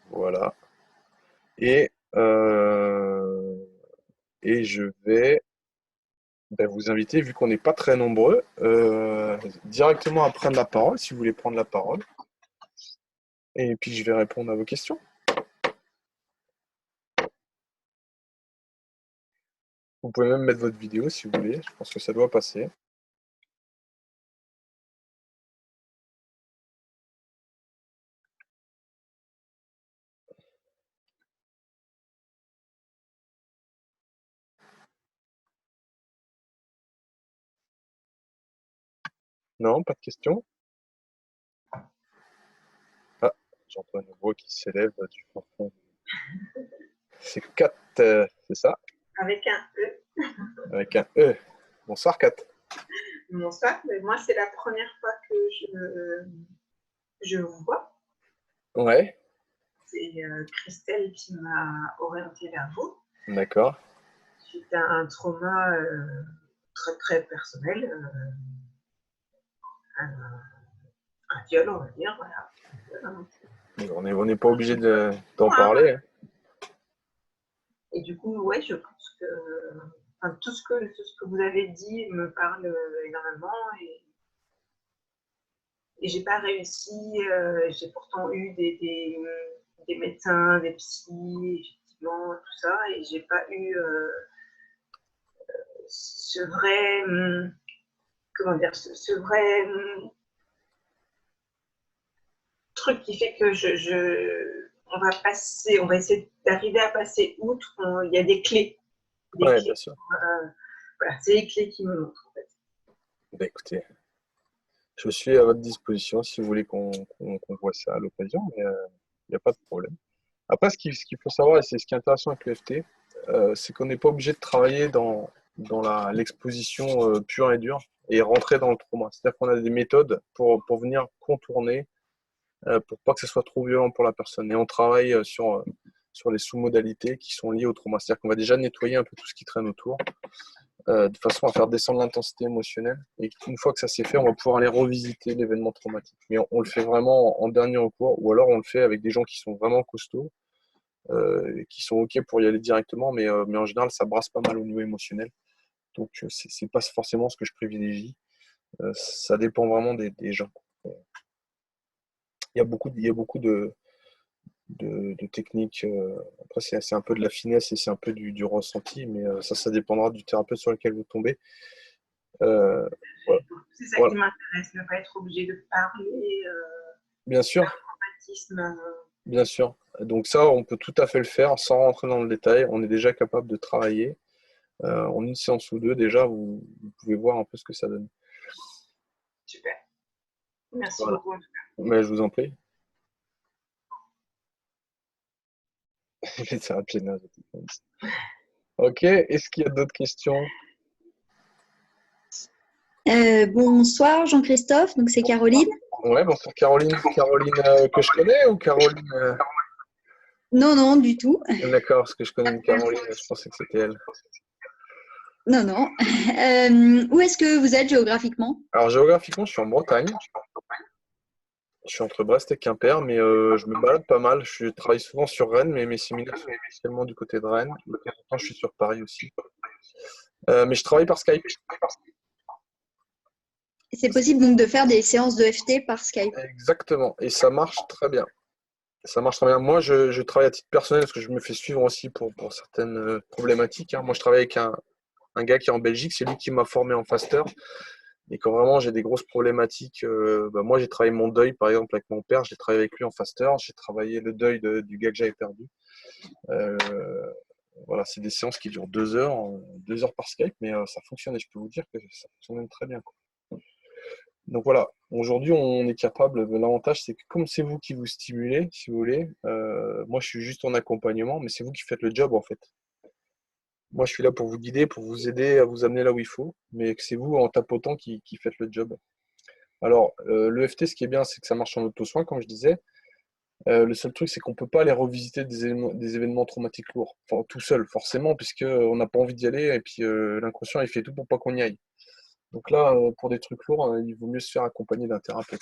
Voilà. Et, et je vais vous inviter, vu qu'on n'est pas très nombreux, directement à prendre la parole, si vous voulez prendre la parole. Et puis je vais répondre à vos questions. Vous pouvez même mettre votre vidéo si vous voulez. Je pense que ça doit passer. Non, pas de questions? Ah, j'entends une voix qui s'élève du fond. C'est Kat, c'est ça? Avec un E. Avec un E. Bonsoir Kat. Bonsoir, mais moi c'est la première fois que je vous vois. Ouais, C'est Christelle qui m'a orientée vers vous. d'accord. Suite à un trauma très très personnel, un viol, on va dire, voilà. Mais on n'est pas obligé d'en parler, hein. Et du coup, ouais, je pense que enfin, tout ce que vous avez dit me parle énormément et j'ai pas réussi. J'ai pourtant eu des médecins, des psys, effectivement, tout ça, et j'ai pas eu ce vrai, comment dire, ce vrai truc qui fait que on va essayer d'arriver à passer outre. Il y a des clés, des Ouais, clés. bien sûr. Voilà, c'est les clés qui me montrent en fait. Écoutez, je suis à votre disposition si vous voulez qu'on voit ça à l'occasion, mais il n'y a pas de problème. Après, ce qu'il faut savoir, et c'est ce qui est intéressant avec l'EFT, c'est qu'on n'est pas obligé de travailler dans l'exposition pure et dure et rentrer dans le trauma. C'est-à-dire qu'on a des méthodes pour venir contourner, pour pas que ce soit trop violent pour la personne. Et on travaille sur les sous-modalités qui sont liées au trauma. C'est-à-dire qu'on va déjà nettoyer un peu tout ce qui traîne autour, de façon à faire descendre l'intensité émotionnelle. Et une fois que ça s'est fait, on va pouvoir aller revisiter l'événement traumatique. Mais on le fait vraiment en dernier recours, ou alors on le fait avec des gens qui sont vraiment costauds, qui sont OK pour y aller directement, mais en général, ça brasse pas mal au niveau émotionnel. Donc, c'est pas forcément ce que je privilégie. Ça dépend vraiment des gens. Il y a beaucoup de techniques. Après, c'est un peu de la finesse et c'est un peu du ressenti, mais ça dépendra du thérapeute sur lequel vous tombez. Euh, voilà. C'est ça qui Voilà. m'intéresse, ne pas être obligé de parler Bien sûr, traumatisme. bien sûr. Donc ça, on peut tout à fait le faire sans rentrer dans le détail. On est déjà capable de travailler. En une séance ou deux, déjà, vous pouvez voir un peu ce que ça donne. Super. Merci Voilà. beaucoup. Mais je vous en prie. C'est un pied-nage. Ok, est-ce qu'il y a d'autres questions? Bonsoir Jean-Christophe, donc c'est Caroline. Ouais, bonsoir Caroline. Caroline que je connais ou Caroline Non, non, du tout. D'accord, parce que je connais une Caroline, je pensais que c'était elle. Non, non. Où est-ce que vous êtes géographiquement? Alors géographiquement, je suis en Bretagne. Je suis entre Brest et Quimper, mais je me balade pas mal. Je travaille souvent sur Rennes, mais mes séminaires sont essentiellement du côté de Rennes. De temps en temps, je suis sur Paris aussi. Mais je travaille par Skype. C'est possible donc de faire des séances de FT par Skype. Exactement, et ça marche très bien. Ça marche très bien. Moi, je travaille à titre personnel parce que je me fais suivre aussi pour certaines problématiques, hein. Moi, je travaille avec un gars qui est en Belgique, c'est lui qui m'a formé en Faster. Et quand vraiment j'ai des grosses problématiques, bah, moi j'ai travaillé mon deuil par exemple avec mon père, j'ai travaillé avec lui en Faster, j'ai travaillé le deuil du gars que j'avais perdu. Euh, voilà, c'est des séances qui durent 2 heures, 2 heures par Skype, mais ça fonctionne et je peux vous dire que ça fonctionne même très bien, quoi. Donc voilà, aujourd'hui on est capable, l'avantage c'est que comme c'est vous qui vous stimulez, si vous voulez, moi je suis juste en accompagnement, mais c'est vous qui faites le job en fait. Moi je suis là pour vous guider, pour vous aider à vous amener là où il faut, mais que c'est vous en tapotant qui faites le job. Alors, l'EFT, ce qui est bien, c'est que ça marche en auto-soin, comme je disais. Le seul truc, c'est qu'on ne peut pas aller revisiter des événements traumatiques lourds, enfin, tout seul, forcément, puisqu'on n'a pas envie d'y aller, et puis l'inconscient, il fait tout pour pas qu'on y aille. Donc là, pour des trucs lourds, il vaut mieux se faire accompagner d'un thérapeute.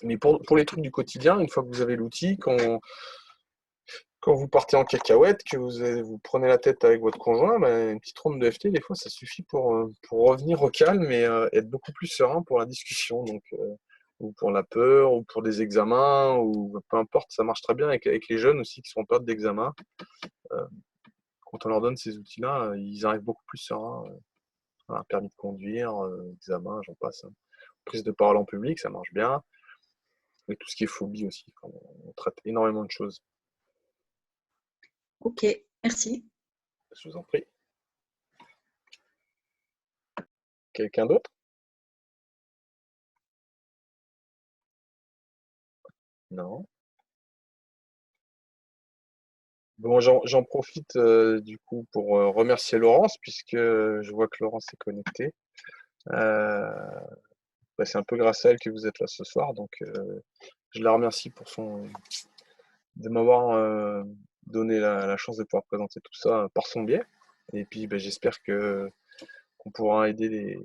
Mais pour les trucs du quotidien, une fois que vous avez l'outil, quand vous partez en cacahuète, que vous prenez la tête avec votre conjoint, ben, une petite ronde de FT, des fois, ça suffit pour revenir au calme et être beaucoup plus serein pour la discussion. Donc, ou pour la peur, ou pour des examens, ou peu importe, ça marche très bien avec les jeunes aussi qui sont en période d'examen. Euh, Quand on leur donne ces outils-là, ils arrivent beaucoup plus sereins. Un permis de conduire, examen, j'en passe, hein. Prise de parole en public, ça marche bien. Et tout ce qui est phobie aussi. On traite énormément de choses. Ok, merci. Je vous en prie. Quelqu'un d'autre? Non. Bon, j'en profite du coup pour remercier Laurence, puisque je vois que Laurence est connectée. Euh, Bah, c'est un peu grâce à elle que vous êtes là ce soir, donc je la remercie de m'avoir donné la chance de pouvoir présenter tout ça par son biais. Et puis bah, j'espère qu'on pourra aider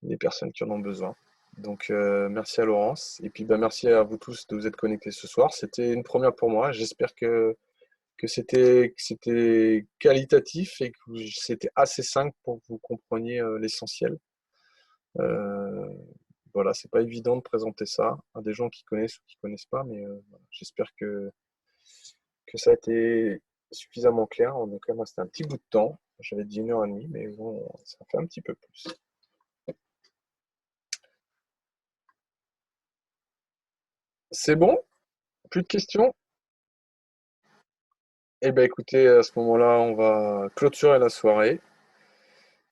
les personnes qui en ont besoin. Donc merci à Laurence, et puis bah, merci à vous tous de vous être connectés ce soir. C'était une première pour moi. J'espère que c'était qualitatif et que c'était assez simple pour que vous compreniez l'essentiel. Euh, voilà, c'est pas évident de présenter ça à des gens qui connaissent ou qui connaissent pas, mais voilà, j'espère que ça a été suffisamment clair. On est quand même resté un petit bout de temps. J'avais dit 1 heure et demie, mais bon, ça fait un petit peu plus. C'est bon? Plus de questions? Eh bien, écoutez, à ce moment-là, on va clôturer la soirée.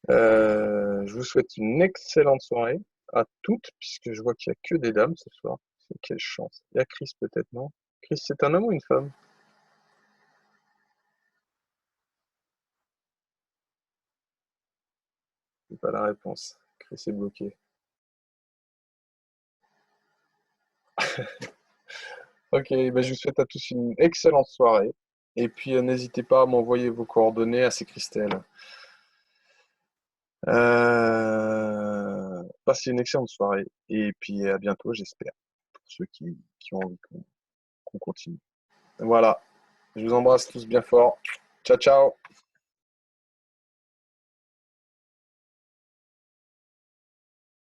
Je vous souhaite une excellente soirée à toutes, puisque je vois qu'il n'y a que des dames ce soir. Quelle chance. Il y a Chris peut-être, non? Chris, c'est un homme ou une femme? C'est pas la réponse. Chris est bloqué. Ok, ben je vous souhaite à tous une excellente soirée. Et puis n'hésitez pas à m'envoyer vos coordonnées à ces Christelle. Passez une excellente soirée. Et puis à bientôt, j'espère, pour ceux qui ont envie qu'on continue. Voilà, je vous embrasse tous bien fort. Ciao, ciao.